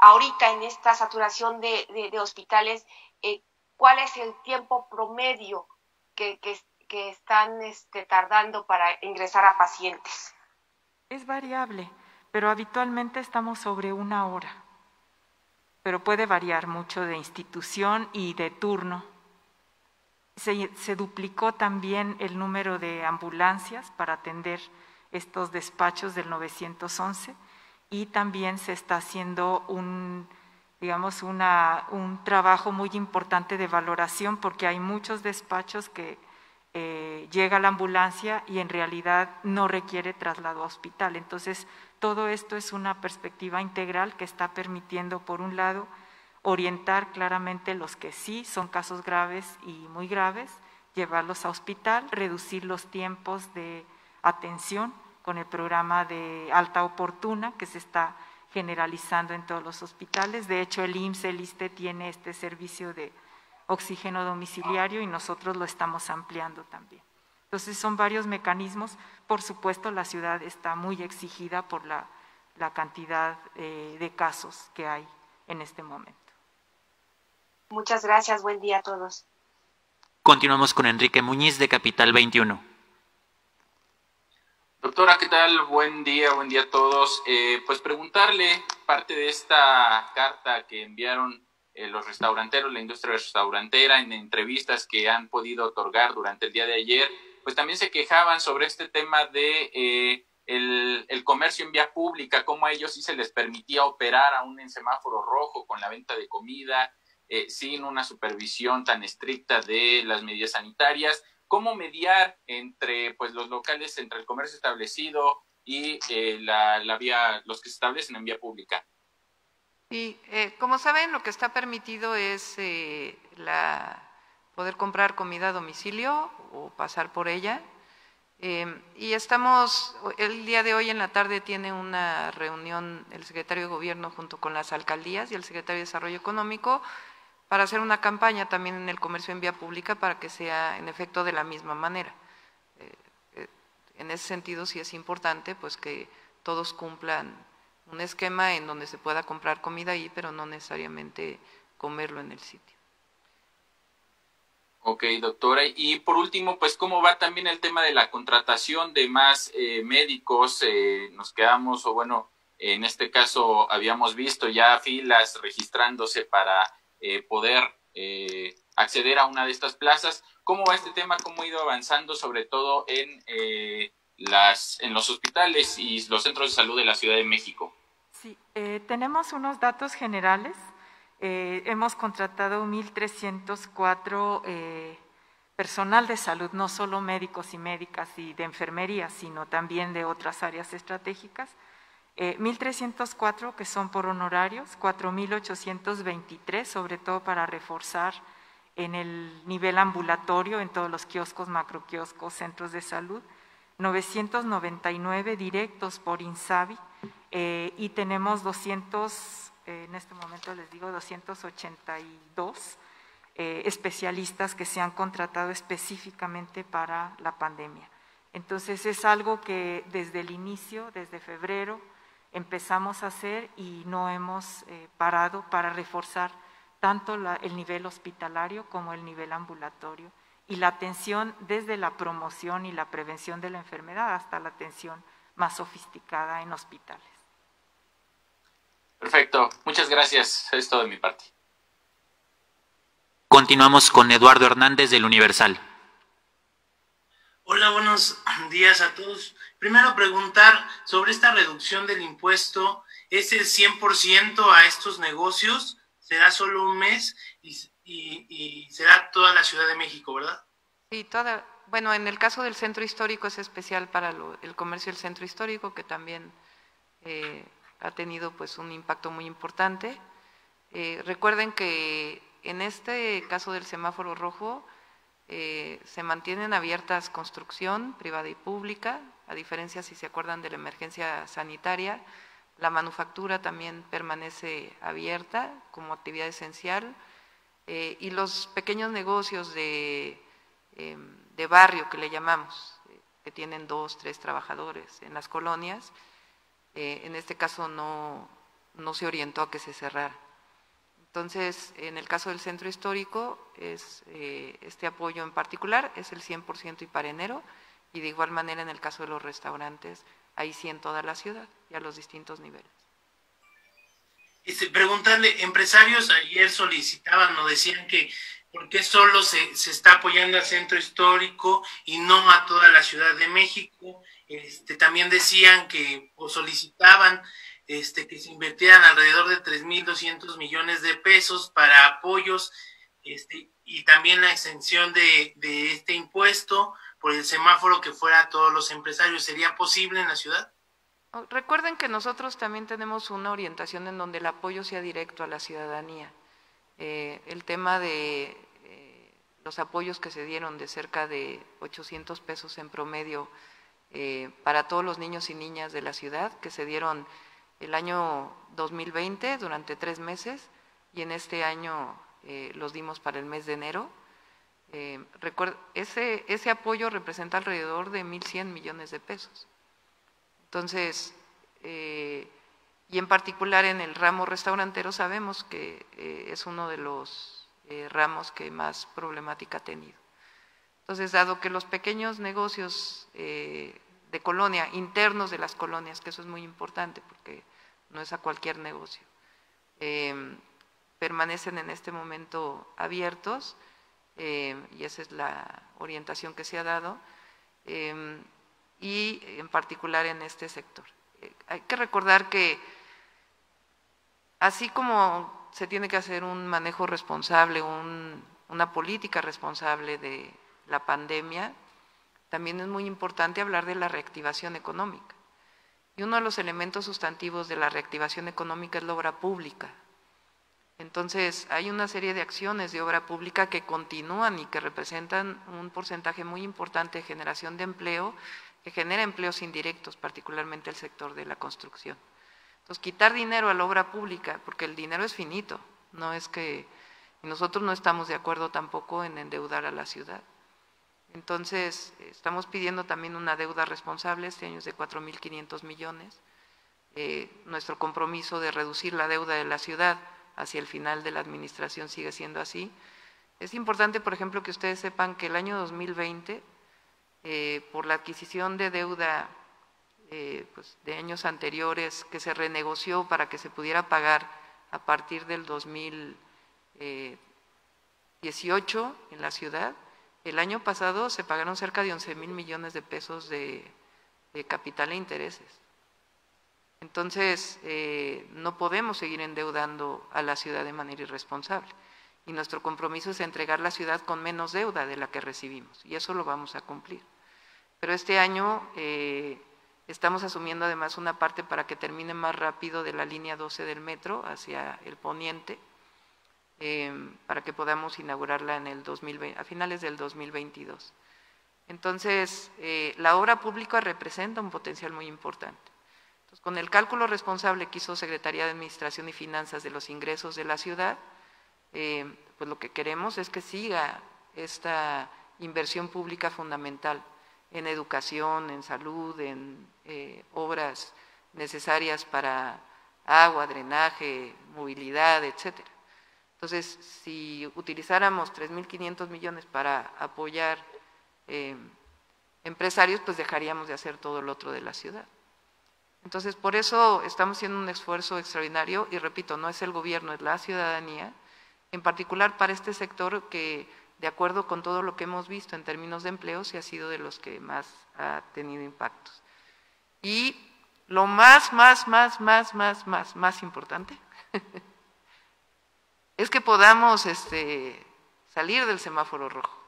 S6: ahorita en esta saturación de hospitales, ¿cuál es el tiempo promedio que están tardando para ingresar a pacientes?
S7: Es variable, pero habitualmente estamos sobre 1 hora, pero puede variar mucho de institución y de turno. Se duplicó también el número de ambulancias para atender estos despachos del 911 y también se está haciendo un trabajo muy importante de valoración porque hay muchos despachos que llega la ambulancia y en realidad no requiere traslado a hospital. Entonces, todo esto es una perspectiva integral que está permitiendo, por un lado, orientar claramente los que sí son casos graves y muy graves, llevarlos a hospital, reducir los tiempos de atención con el programa de alta oportuna que se está generalizando en todos los hospitales. De hecho, el IMSS, el ISSSTE tiene este servicio de oxígeno domiciliario y nosotros lo estamos ampliando también. Entonces, son varios mecanismos. Por supuesto, la ciudad está muy exigida por la cantidad de casos que hay en este momento.
S6: Muchas gracias, buen día a todos.
S4: Continuamos con Enrique Muñiz de Capital 21.
S8: Doctora, ¿qué tal? Buen día a todos. Pues preguntarle, parte de esta carta que enviaron los restauranteros, la industria restaurantera, en entrevistas que han podido otorgar durante el día de ayer, pues también se quejaban sobre este tema de el comercio en vía pública, cómo a ellos sí se les permitía operar aún en semáforo rojo con la venta de comida, sin una supervisión tan estricta de las medidas sanitarias. ¿Cómo mediar entre pues los locales, entre el comercio establecido y los que se establecen en vía pública?
S1: Sí, como saben, lo que está permitido es poder comprar comida a domicilio o pasar por ella. Y el día de hoy en la tarde tiene una reunión el secretario de Gobierno junto con las alcaldías y el secretario de Desarrollo Económico para hacer una campaña también en el comercio en vía pública para que sea en efecto de la misma manera. En ese sentido sí es importante pues que todos cumplan un esquema en donde se pueda comprar comida ahí, pero no necesariamente comerlo en el sitio.
S8: Ok, doctora. Y por último, pues, ¿cómo va también el tema de la contratación de más médicos? Nos quedamos, en este caso habíamos visto ya filas registrándose para poder acceder a una de estas plazas. ¿Cómo va este tema? ¿Cómo ha ido avanzando, sobre todo en los hospitales y los centros de salud de la Ciudad de México?
S7: Sí, tenemos unos datos generales. Hemos contratado 1,304 personal de salud, no solo médicos y médicas y de enfermería, sino también de otras áreas estratégicas. 1,304 que son por honorarios, 4,823, sobre todo para reforzar en el nivel ambulatorio, en todos los kioscos, macroquioscos, centros de salud, 999 directos por INSABI, y tenemos 200, en este momento les digo, 282 especialistas que se han contratado específicamente para la pandemia. Entonces es algo que desde el inicio, desde febrero, empezamos a hacer y no hemos parado para reforzar tanto el nivel hospitalario como el nivel ambulatorio y la atención desde la promoción y la prevención de la enfermedad hasta la atención más sofisticada en hospitales.
S8: Perfecto, muchas gracias, es todo de mi parte.
S4: Continuamos con Eduardo Hernández del Universal.
S9: Hola, buenos días a todos. Primero preguntar sobre esta reducción del impuesto, ¿es el 100% a estos negocios? ¿Será solo un mes y será toda la Ciudad de México, verdad?
S1: Sí, bueno, en el caso del centro histórico es especial para el comercio del centro histórico, que también ha tenido pues un impacto muy importante. Recuerden que en este caso del semáforo rojo se mantienen abiertas construcción privada y pública, a diferencia, si se acuerdan, de la emergencia sanitaria. La manufactura también permanece abierta como actividad esencial, y los pequeños negocios de barrio, que le llamamos, que tienen 2, 3 trabajadores en las colonias, en este caso no se orientó a que se cerrara. Entonces, en el caso del centro histórico, este apoyo en particular es el 100% y para enero, y de igual manera en el caso de los restaurantes, ahí sí en toda la ciudad y a los distintos niveles.
S9: Preguntarle, empresarios ayer solicitaban o decían que ¿por qué solo se está apoyando al centro histórico y no a toda la Ciudad de México? También decían que o solicitaban que se invirtieran alrededor de 3,200 millones de pesos para apoyos, y también la exención de este impuesto por el semáforo que fuera a todos los empresarios. ¿Sería posible en la ciudad?
S1: Recuerden que nosotros también tenemos una orientación en donde el apoyo sea directo a la ciudadanía. El tema de los apoyos que se dieron de cerca de 800 pesos en promedio para todos los niños y niñas de la ciudad, que se dieron el año 2020 durante 3 meses, y en este año los dimos para el mes de enero. Ese apoyo representa alrededor de 1,100 millones de pesos. Entonces, y en particular en el ramo restaurantero sabemos que es uno de los ramos que más problemática ha tenido. Entonces, dado que los pequeños negocios de colonia, internos de las colonias, que eso es muy importante porque no es a cualquier negocio, permanecen en este momento abiertos, y esa es la orientación que se ha dado, y en particular en este sector. Hay que recordar que así como se tiene que hacer un manejo responsable, una política responsable de la pandemia, también es muy importante hablar de la reactivación económica. Y uno de los elementos sustantivos de la reactivación económica es la obra pública. Entonces, hay una serie de acciones de obra pública que continúan y que representan un porcentaje muy importante de generación de empleo, que genera empleos indirectos, particularmente el sector de la construcción. Entonces, quitar dinero a la obra pública, porque el dinero es finito, no es que, y nosotros no estamos de acuerdo tampoco en endeudar a la ciudad. Entonces, estamos pidiendo también una deuda responsable, este año es de 4,500 millones. Nuestro compromiso de reducir la deuda de la ciudad hacia el final de la administración sigue siendo así. Es importante, por ejemplo, que ustedes sepan que el año 2020, por la adquisición de deuda pues, de años anteriores, que se renegoció para que se pudiera pagar a partir del 2018 en la ciudad, El año pasado se pagaron cerca de 11,000 millones de pesos de capital e intereses. Entonces, no podemos seguir endeudando a la ciudad de manera irresponsable. Y nuestro compromiso es entregar la ciudad con menos deuda de la que recibimos, y eso lo vamos a cumplir. Pero este año estamos asumiendo además una parte para que termine más rápido de la línea 12 del metro hacia el poniente, para que podamos inaugurarla en a finales del 2022. Entonces, la obra pública representa un potencial muy importante. Entonces, con el cálculo responsable que hizo Secretaría de Administración y Finanzas de los ingresos de la ciudad, pues lo que queremos es que siga esta inversión pública fundamental en educación, en salud, en obras necesarias para agua, drenaje, movilidad, etcétera. Entonces, si utilizáramos 3,500 millones para apoyar empresarios, pues dejaríamos de hacer todo lo otro de la ciudad. Entonces, por eso estamos haciendo un esfuerzo extraordinario, y repito, no es el gobierno, es la ciudadanía, en particular para este sector que, de acuerdo con todo lo que hemos visto en términos de empleo, sí ha sido de los que más ha tenido impactos. Y lo más importante es que podamos salir del semáforo rojo.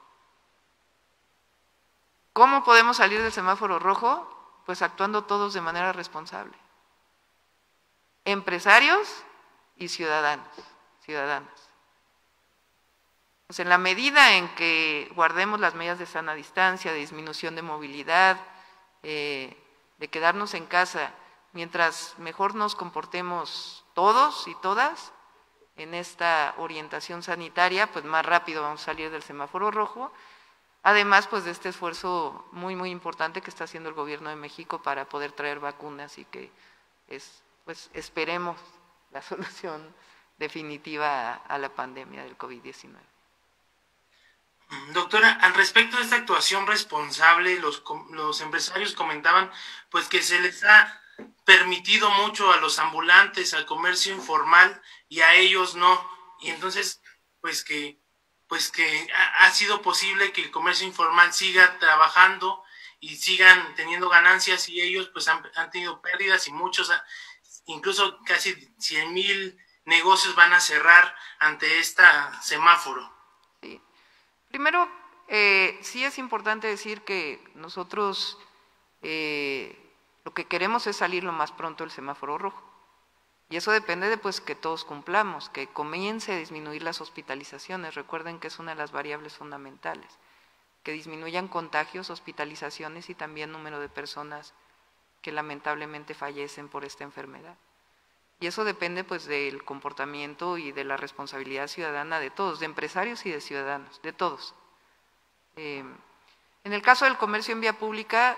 S1: ¿Cómo podemos salir del semáforo rojo? Pues actuando todos de manera responsable. Empresarios y ciudadanas. Pues en la medida en que guardemos las medidas de sana distancia, de disminución de movilidad, de quedarnos en casa, mientras mejor nos comportemos todos y todas en esta orientación sanitaria, pues más rápido vamos a salir del semáforo rojo. Además, pues de este esfuerzo muy importante que está haciendo el Gobierno de México para poder traer vacunas, y que pues esperemos la solución definitiva a la pandemia del COVID-19.
S9: Doctora, al respecto de esta actuación responsable, los empresarios comentaban pues que se les ha permitido mucho a los ambulantes, al comercio informal, y a ellos no, y entonces pues que ha sido posible que el comercio informal siga trabajando y sigan teniendo ganancias, y ellos pues han tenido pérdidas, y muchos, incluso casi 100,000 negocios van a cerrar ante este semáforo.
S1: Sí. Primero, sí es importante decir que nosotros lo que queremos es salir lo más pronto del semáforo rojo. Y eso depende de pues que todos cumplamos, que comience a disminuir las hospitalizaciones. Recuerden que es una de las variables fundamentales, que disminuyan contagios, hospitalizaciones y también número de personas que lamentablemente fallecen por esta enfermedad. Y eso depende pues del comportamiento y de la responsabilidad ciudadana de todos, de empresarios y de ciudadanos, de todos. En el caso del comercio en vía pública,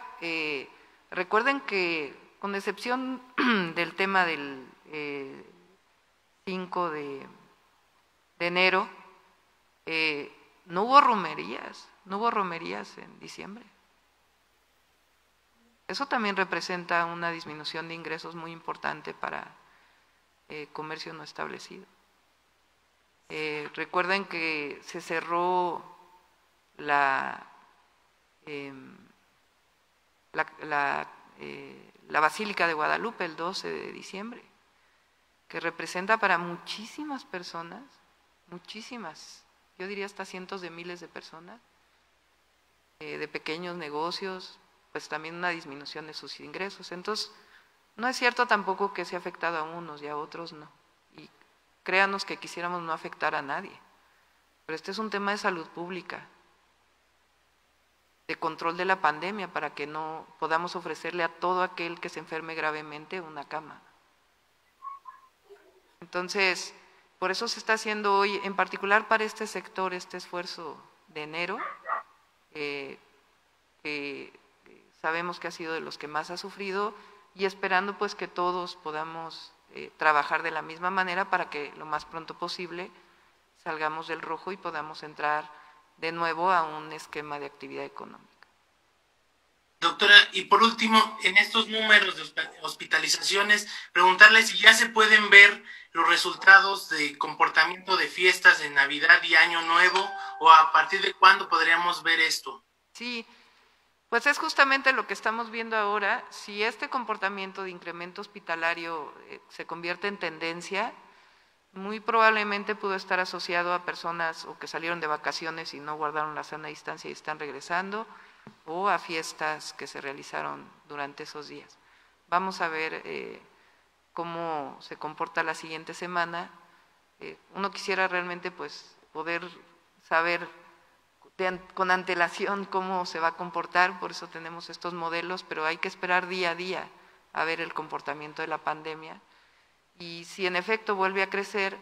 S1: recuerden que con excepción del tema del 5 de enero, no hubo romerías en diciembre. Eso también representa una disminución de ingresos muy importante para comercio no establecido. Recuerden que se cerró la Basílica de Guadalupe el 12 de diciembre, que representa para muchísimas personas, yo diría hasta cientos de miles de personas, de pequeños negocios, pues también una disminución de sus ingresos. Entonces, no es cierto tampoco que se ha afectado a unos y a otros no. Y créanos que quisiéramos no afectar a nadie. Pero este es un tema de salud pública, de control de la pandemia, para que no podamos ofrecerle a todo aquel que se enferme gravemente una cama. Entonces, por eso se está haciendo hoy, en particular para este sector, este esfuerzo de enero, que sabemos que ha sido de los que más ha sufrido, y esperando pues que todos podamos trabajar de la misma manera para que lo más pronto posible salgamos del rojo y podamos entrar de nuevo a un esquema de actividad económica.
S9: Doctora, y por último, en estos números de hospitalizaciones, preguntarle si ya se pueden ver los resultados de comportamiento de fiestas de Navidad y Año Nuevo, o a partir de cuándo podríamos ver esto.
S1: Sí, pues es justamente lo que estamos viendo ahora. Si este comportamiento de incremento hospitalario se convierte en tendencia, muy probablemente pudo estar asociado a personas o que salieron de vacaciones y no guardaron la sana distancia y están regresando, o a fiestas que se realizaron durante esos días. Vamos a ver cómo se comporta la siguiente semana. Uno quisiera realmente pues poder saber con antelación cómo se va a comportar, por eso tenemos estos modelos, pero hay que esperar día a día a ver el comportamiento de la pandemia. Y si en efecto vuelve a crecer,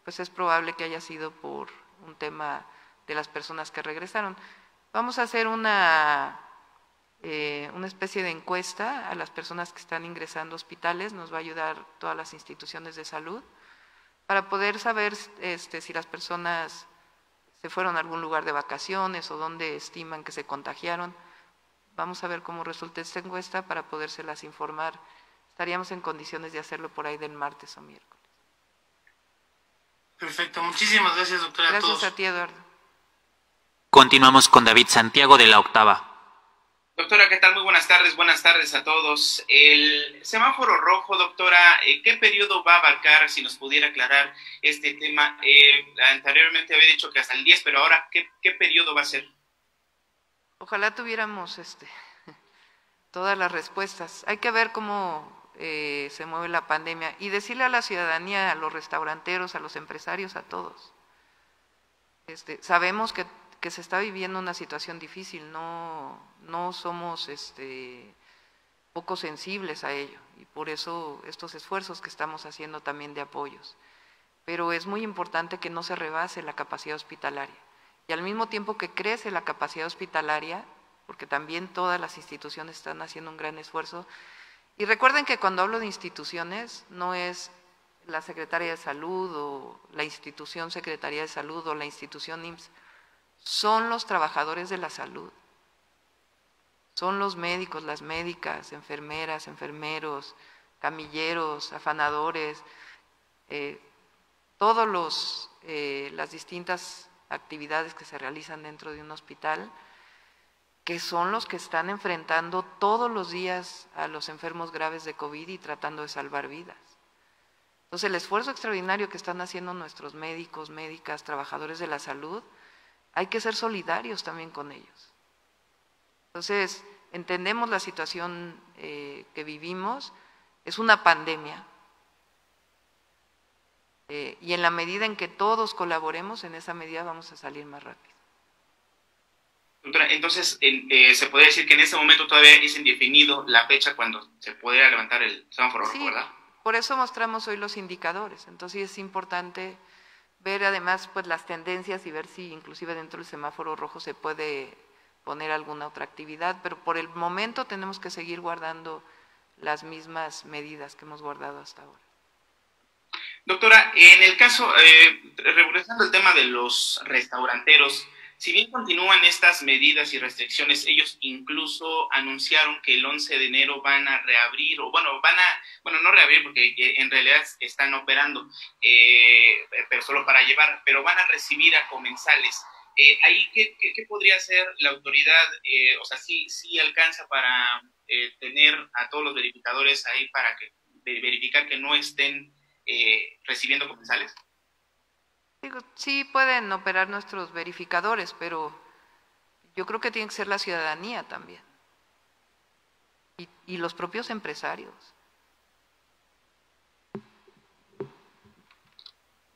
S1: pues es probable que haya sido por un tema de las personas que regresaron. Vamos a hacer una especie de encuesta a las personas que están ingresando a hospitales, nos va a ayudar todas las instituciones de salud, para poder saber si las personas se fueron a algún lugar de vacaciones o dónde estiman que se contagiaron. Vamos a ver cómo resulta esta encuesta para podérselas informar. Estaríamos en condiciones de hacerlo por ahí del martes o miércoles.
S9: Perfecto, muchísimas gracias, doctora.
S1: Gracias a ti, Eduardo.
S4: Continuamos con David Santiago de La Octava.
S10: Doctora, ¿qué tal? Muy buenas tardes a todos. El semáforo rojo, doctora, ¿qué periodo va a abarcar? Si nos pudiera aclarar este tema. Anteriormente había dicho que hasta el 10, pero ahora, ¿qué periodo va a ser?
S1: Ojalá tuviéramos todas las respuestas. Hay que ver cómo se mueve la pandemia y decirle a la ciudadanía, a los restauranteros, a los empresarios, a todos. Sabemos que se está viviendo una situación difícil, no somos poco sensibles a ello, y por eso estos esfuerzos que estamos haciendo también de apoyos. Pero es muy importante que no se rebase la capacidad hospitalaria, y al mismo tiempo que crece la capacidad hospitalaria, porque también todas las instituciones están haciendo un gran esfuerzo. Y recuerden que cuando hablo de instituciones, no es la Secretaría de Salud o la institución Secretaría de Salud o la institución IMSS, son los trabajadores de la salud, son los médicos, las médicas, enfermeras, enfermeros, camilleros, afanadores, todas las distintas actividades que se realizan dentro de un hospital, que son los que están enfrentando todos los días a los enfermos graves de COVID y tratando de salvar vidas. Entonces, el esfuerzo extraordinario que están haciendo nuestros médicos, médicas, trabajadores de la salud, hay que ser solidarios también con ellos. Entonces, entendemos la situación que vivimos, es una pandemia, y en la medida en que todos colaboremos, en esa medida vamos a salir más rápido.
S10: Doctora, entonces, se puede decir que en este momento todavía es indefinido la fecha cuando se podría levantar el semáforo rojo, ¿verdad?
S1: Por eso mostramos hoy los indicadores. Entonces es importante ver además pues las tendencias y ver si inclusive dentro del semáforo rojo se puede poner alguna otra actividad, pero por el momento tenemos que seguir guardando las mismas medidas que hemos guardado hasta ahora.
S10: Doctora, en el caso, regresando al tema de los restauranteros, si bien continúan estas medidas y restricciones, ellos incluso anunciaron que el 11 de enero van a reabrir, o no reabrir porque en realidad están operando, pero solo para llevar, pero van a recibir a comensales. Ahí, ¿qué podría hacer la autoridad? O sea, ¿sí alcanza para tener a todos los verificadores ahí para verificar que no estén recibiendo comensales?
S1: Sí pueden operar nuestros verificadores, pero yo creo que tiene que ser la ciudadanía también y los propios empresarios.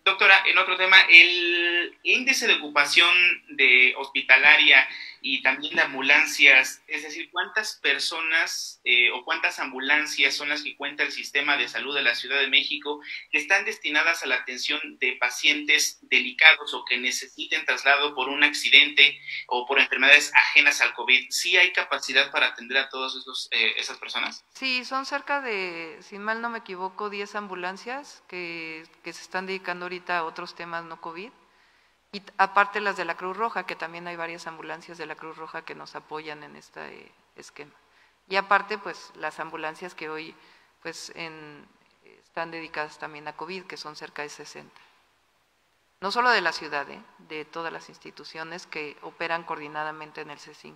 S10: Doctora, en otro tema, el índice de ocupación de hospitalaria y también de ambulancias, es decir, ¿cuántas personas o cuántas ambulancias son las que cuenta el sistema de salud de la Ciudad de México que están destinadas a la atención de pacientes delicados o que necesiten traslado por un accidente o por enfermedades ajenas al COVID? ¿Sí hay capacidad para atender a todas esas personas?
S1: Sí, son cerca de, si mal no me equivoco, 10 ambulancias que se están dedicando ahorita a otros temas no COVID. Y aparte las de la Cruz Roja, que también hay varias ambulancias de la Cruz Roja que nos apoyan en este esquema. Y aparte, pues las ambulancias que hoy pues están dedicadas también a COVID, que son cerca de 60. No solo de la ciudad, de todas las instituciones que operan coordinadamente en el C5.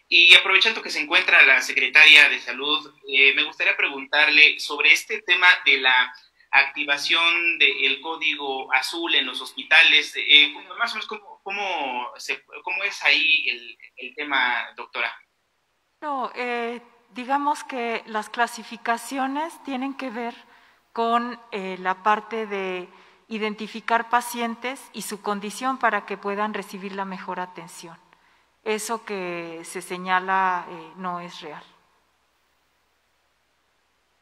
S10: Y aprovechando que se encuentra la secretaria de Salud, me gustaría preguntarle sobre este tema de la activación del código azul en los hospitales. Más o menos, ¿cómo es ahí el tema, doctora?
S7: No, digamos que las clasificaciones tienen que ver con la parte de identificar pacientes y su condición para que puedan recibir la mejor atención. Eso que se señala no es real.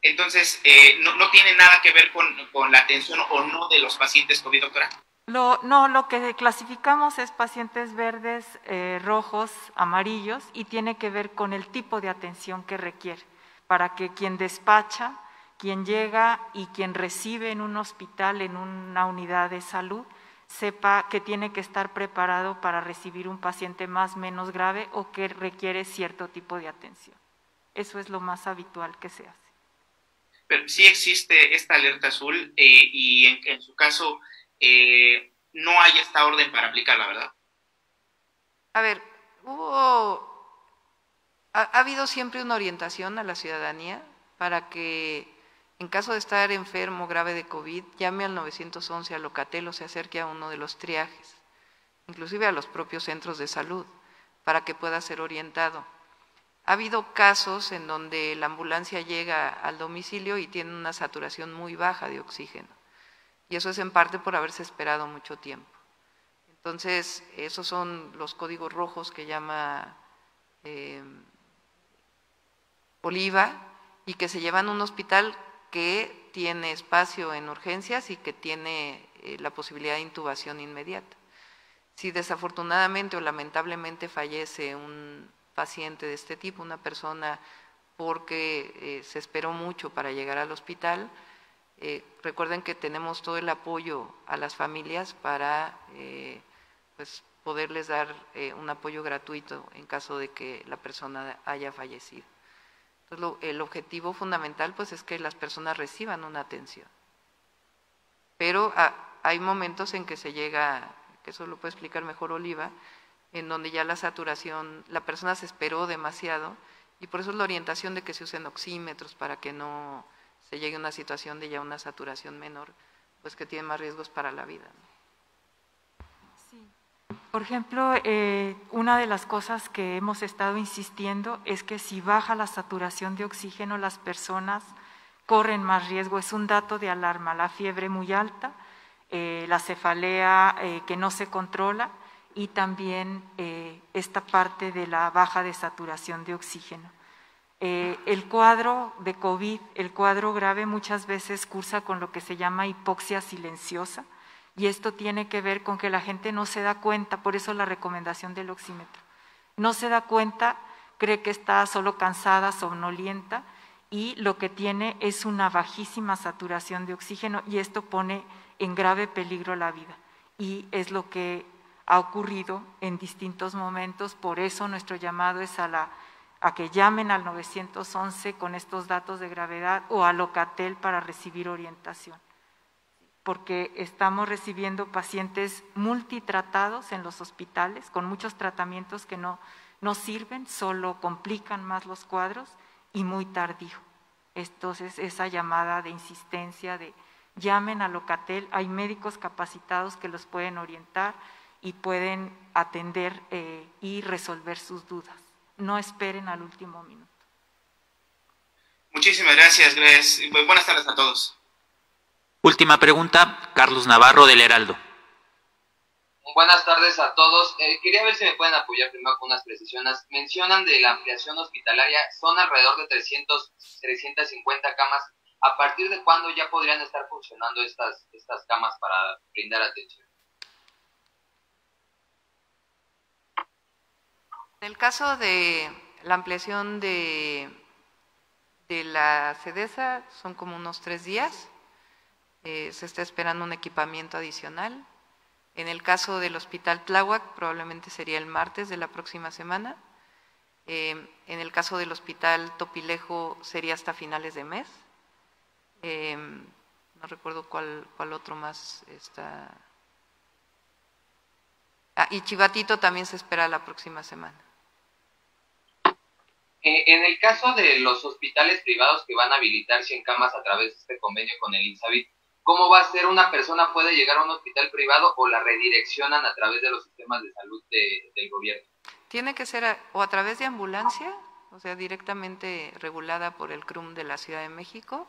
S10: Entonces, ¿no tiene nada que ver con la atención o no de los pacientes COVID, doctora?
S7: No, lo que clasificamos es pacientes verdes, rojos, amarillos, y tiene que ver con el tipo de atención que requiere, para que quien despacha, quien llega y quien recibe en un hospital, en una unidad de salud, sepa que tiene que estar preparado para recibir un paciente más o menos grave o que requiere cierto tipo de atención. Eso es lo más habitual que se hace.
S10: Pero sí existe esta alerta azul y en su caso no hay esta orden para aplicarla, ¿verdad?
S1: A ver, ha habido siempre una orientación a la ciudadanía para que en caso de estar enfermo grave de COVID, llame al 911 a Locatel o se acerque a uno de los triajes, inclusive a los propios centros de salud, para que pueda ser orientado. Ha habido casos en donde la ambulancia llega al domicilio y tiene una saturación muy baja de oxígeno, y eso es en parte por haberse esperado mucho tiempo. Entonces, esos son los códigos rojos que llama Oliva y que se llevan a un hospital que tiene espacio en urgencias y que tiene la posibilidad de intubación inmediata. Si desafortunadamente o lamentablemente fallece un paciente de este tipo, una persona porque se esperó mucho para llegar al hospital, recuerden que tenemos todo el apoyo a las familias para pues poderles dar un apoyo gratuito en caso de que la persona haya fallecido. Entonces, el objetivo fundamental pues es que las personas reciban una atención. Pero hay momentos en que se llega, que eso lo puede explicar mejor Oliva, en donde ya la saturación, la persona se esperó demasiado y por eso es la orientación de que se usen oxímetros para que no se llegue a una situación de ya una saturación menor, pues que tiene más riesgos para la vida, ¿no?
S7: Por ejemplo, una de las cosas que hemos estado insistiendo es que si baja la saturación de oxígeno, las personas corren más riesgo. Es un dato de alarma, la fiebre muy alta, la cefalea que no se controla y también esta parte de la baja de saturación de oxígeno. El cuadro de COVID, el cuadro grave, muchas veces cursa con lo que se llama hipoxia silenciosa, y esto tiene que ver con que la gente no se da cuenta, por eso la recomendación del oxímetro. No se da cuenta, cree que está solo cansada, somnolienta, y lo que tiene es una bajísima saturación de oxígeno, y esto pone en grave peligro la vida. Y es lo que ha ocurrido en distintos momentos, por eso nuestro llamado es a que llamen al 911 con estos datos de gravedad o a Locatel para recibir orientación, porque estamos recibiendo pacientes multitratados en los hospitales con muchos tratamientos que no sirven, solo complican más los cuadros y muy tardío. Entonces, esa llamada de insistencia de llamen a Locatel, hay médicos capacitados que los pueden orientar y pueden atender y resolver sus dudas. No esperen al último minuto.
S10: Muchísimas gracias, Grace. Buenas tardes a todos.
S4: Última pregunta, Carlos Navarro del Heraldo.
S11: Buenas tardes a todos. Quería ver si me pueden apoyar primero con unas precisiones. Mencionan de la ampliación hospitalaria, son alrededor de 350 camas. ¿A partir de cuándo ya podrían estar funcionando estas camas para brindar atención?
S1: En el caso de la ampliación de la CEDESA, son como unos 3 días. Se está esperando un equipamiento adicional. En el caso del Hospital Tláhuac, probablemente sería el martes de la próxima semana. En el caso del hospital Topilejo sería hasta finales de mes. No recuerdo cuál otro más está. Y Chivatito también se espera la próxima semana.
S11: En el caso de los hospitales privados que van a habilitar 100 camas a través de este convenio con el INSABI, ¿cómo va a ser? ¿Una persona puede llegar a un hospital privado o la redireccionan a través de los sistemas de salud del gobierno?
S1: Tiene que ser o a través de ambulancia, o sea, directamente regulada por el CRUM de la Ciudad de México,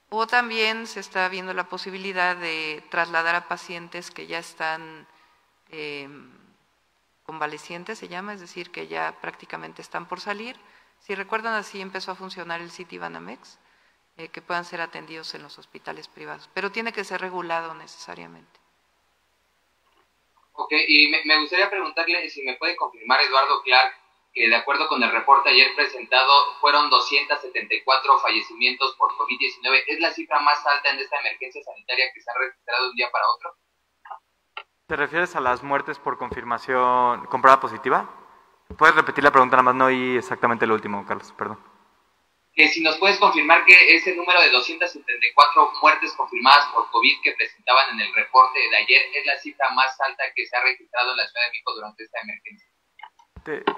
S1: o también se está viendo la posibilidad de trasladar a pacientes que ya están convalecientes, se llama, es decir, que ya prácticamente están por salir. Si recuerdan, así empezó a funcionar el Citibanamex, que puedan ser atendidos en los hospitales privados, pero tiene que ser regulado necesariamente.
S11: Ok, y me gustaría preguntarle si me puede confirmar, Eduardo Clark, que de acuerdo con el reporte ayer presentado, fueron 274 fallecimientos por COVID-19. ¿Es la cifra más alta en esta emergencia sanitaria que se ha registrado de un día para otro?
S3: ¿Te refieres a las muertes por confirmación, comprobada positiva? ¿Puedes repetir la pregunta? Nada más no oí exactamente lo último, Carlos, perdón.
S11: Que si nos puedes confirmar que ese número de 274 muertes confirmadas por COVID que presentaban en el reporte de ayer es la cifra más alta que se ha registrado en la Ciudad de México durante esta emergencia.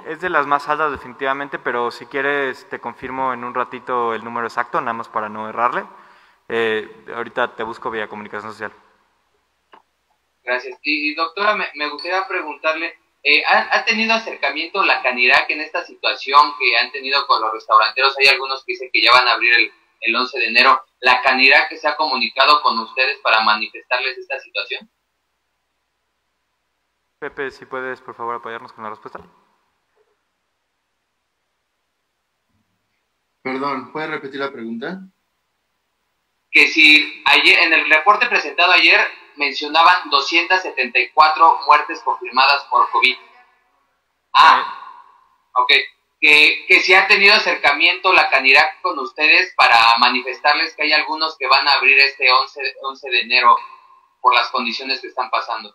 S3: Es de las más altas definitivamente, pero si quieres te confirmo en un ratito el número exacto, nada más para no errarle. Ahorita te busco vía comunicación social.
S11: Gracias. Y doctora, me gustaría preguntarle, ¿ha tenido acercamiento la Canirac en esta situación que han tenido con los restauranteros? Hay algunos que dicen que ya van a abrir el 11 de enero. ¿La Canirac se ha comunicado con ustedes para manifestarles esta situación?
S3: Pepe, si puedes, por favor, apoyarnos con la respuesta.
S12: Perdón, ¿puede repetir la pregunta?
S11: Que si ayer, en el reporte presentado ayer, mencionaban 274 muertes confirmadas por COVID. Ok. Que si ha tenido acercamiento la Canirac con ustedes para manifestarles que hay algunos que van a abrir este 11 de enero por las condiciones que están pasando.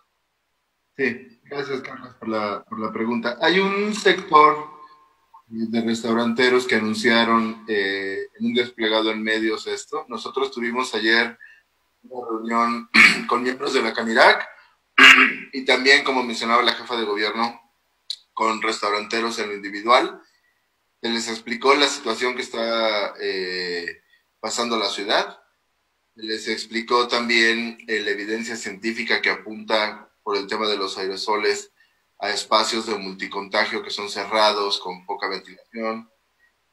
S12: Sí, gracias Carlos por la pregunta. Hay un sector de restauranteros que anunciaron en un desplegado en medios esto. Nosotros tuvimos ayer una reunión con miembros de la Canirac y también, como mencionaba la jefa de gobierno, con restauranteros en lo individual. Se les explicó la situación que está pasando la ciudad. Les explicó también la evidencia científica que apunta por el tema de los aerosoles a espacios de multicontagio que son cerrados, con poca ventilación,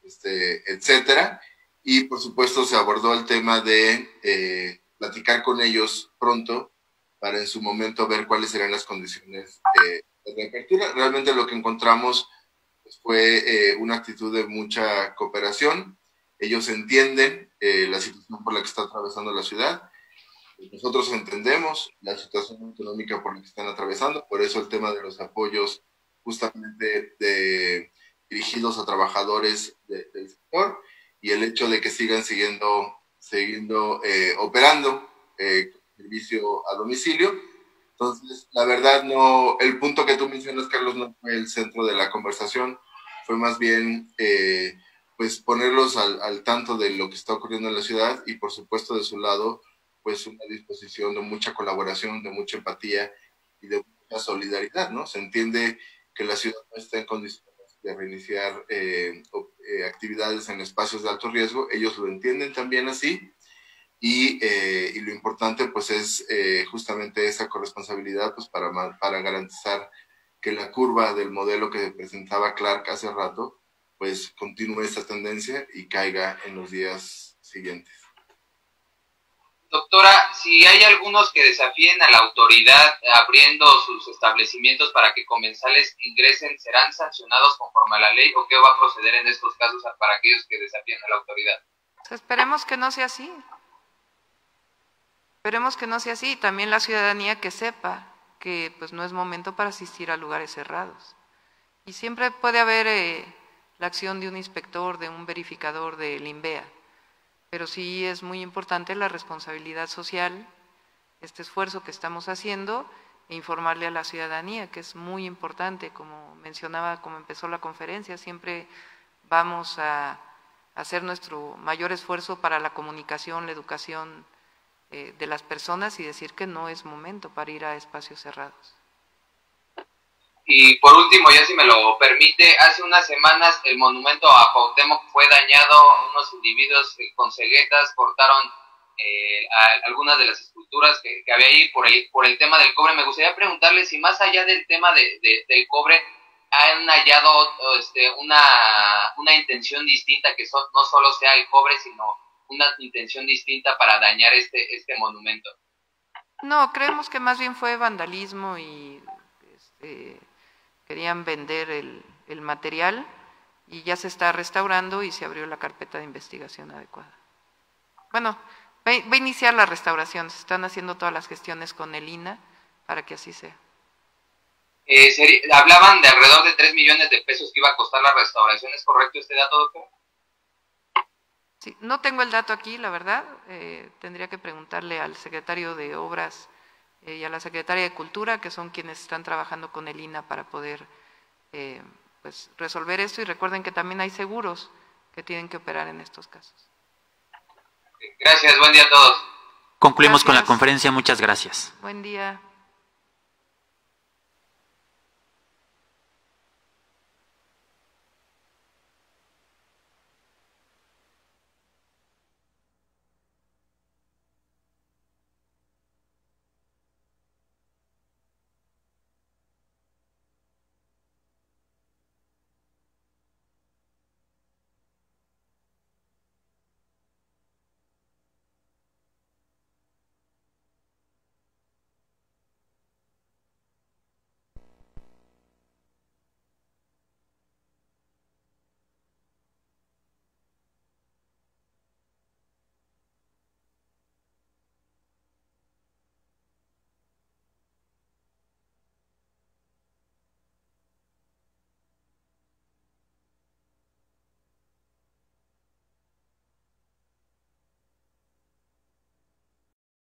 S12: etcétera. Y, por supuesto, se abordó el tema de platicar con ellos pronto para en su momento ver cuáles serán las condiciones de reapertura. Realmente lo que encontramos pues, fue una actitud de mucha cooperación. Ellos entienden la situación por la que está atravesando la ciudad. Nosotros entendemos la situación económica por la que están atravesando, por eso el tema de los apoyos justamente dirigidos a trabajadores del sector y el hecho de que sigan siguiendo operando servicio a domicilio. Entonces, la verdad, no, el punto que tú mencionas, Carlos, no fue el centro de la conversación, fue más bien pues ponerlos al tanto de lo que está ocurriendo en la ciudad y, por supuesto, de su lado, pues una disposición de mucha colaboración, de mucha empatía y de mucha solidaridad, ¿no? Se entiende que la ciudad no está en condiciones de reiniciar actividades en espacios de alto riesgo, ellos lo entienden también así, y lo importante pues es justamente esa corresponsabilidad pues para garantizar que la curva del modelo que presentaba Clark hace rato pues continúe esta tendencia y caiga en los días siguientes.
S11: Doctora, si hay algunos que desafíen a la autoridad abriendo sus establecimientos para que comensales ingresen, ¿serán sancionados conforme a la ley o qué va a proceder en estos casos para aquellos que desafíen a la autoridad?
S1: Pues esperemos que no sea así. Esperemos que no sea así. También la ciudadanía que sepa que pues no es momento para asistir a lugares cerrados. Y siempre puede haber la acción de un inspector, de un verificador del INVEA. Pero sí es muy importante la responsabilidad social, este esfuerzo que estamos haciendo e informarle a la ciudadanía, que es muy importante, como mencionaba, como empezó la conferencia, siempre vamos a hacer nuestro mayor esfuerzo para la comunicación, la educación de las personas y decir que no es momento para ir a espacios cerrados.
S11: Y por último, ya si me lo permite, hace unas semanas el monumento a Cuauhtémoc fue dañado, unos individuos con ceguetas cortaron algunas de las esculturas que había ahí por el tema del cobre. Me gustaría preguntarle si más allá del tema del cobre han hallado una intención distinta, que no solo sea el cobre, sino una intención distinta para dañar este monumento.
S1: No, creemos que más bien fue vandalismo y querían vender el material y ya se está restaurando y se abrió la carpeta de investigación adecuada. Bueno, va a iniciar la restauración, se están haciendo todas las gestiones con el INAH para que así sea.
S11: Hablaban de alrededor de 3 millones de pesos que iba a costar la restauración, ¿es correcto este dato, doctor?
S1: Sí, no tengo el dato aquí, la verdad, tendría que preguntarle al secretario de Obras y a la secretaria de Cultura, que son quienes están trabajando con el INAH para poder pues, resolver esto, y recuerden que también hay seguros que tienen que operar en estos casos.
S11: Gracias, buen día a todos.
S4: Concluimos con la conferencia, muchas gracias.
S1: Buen día.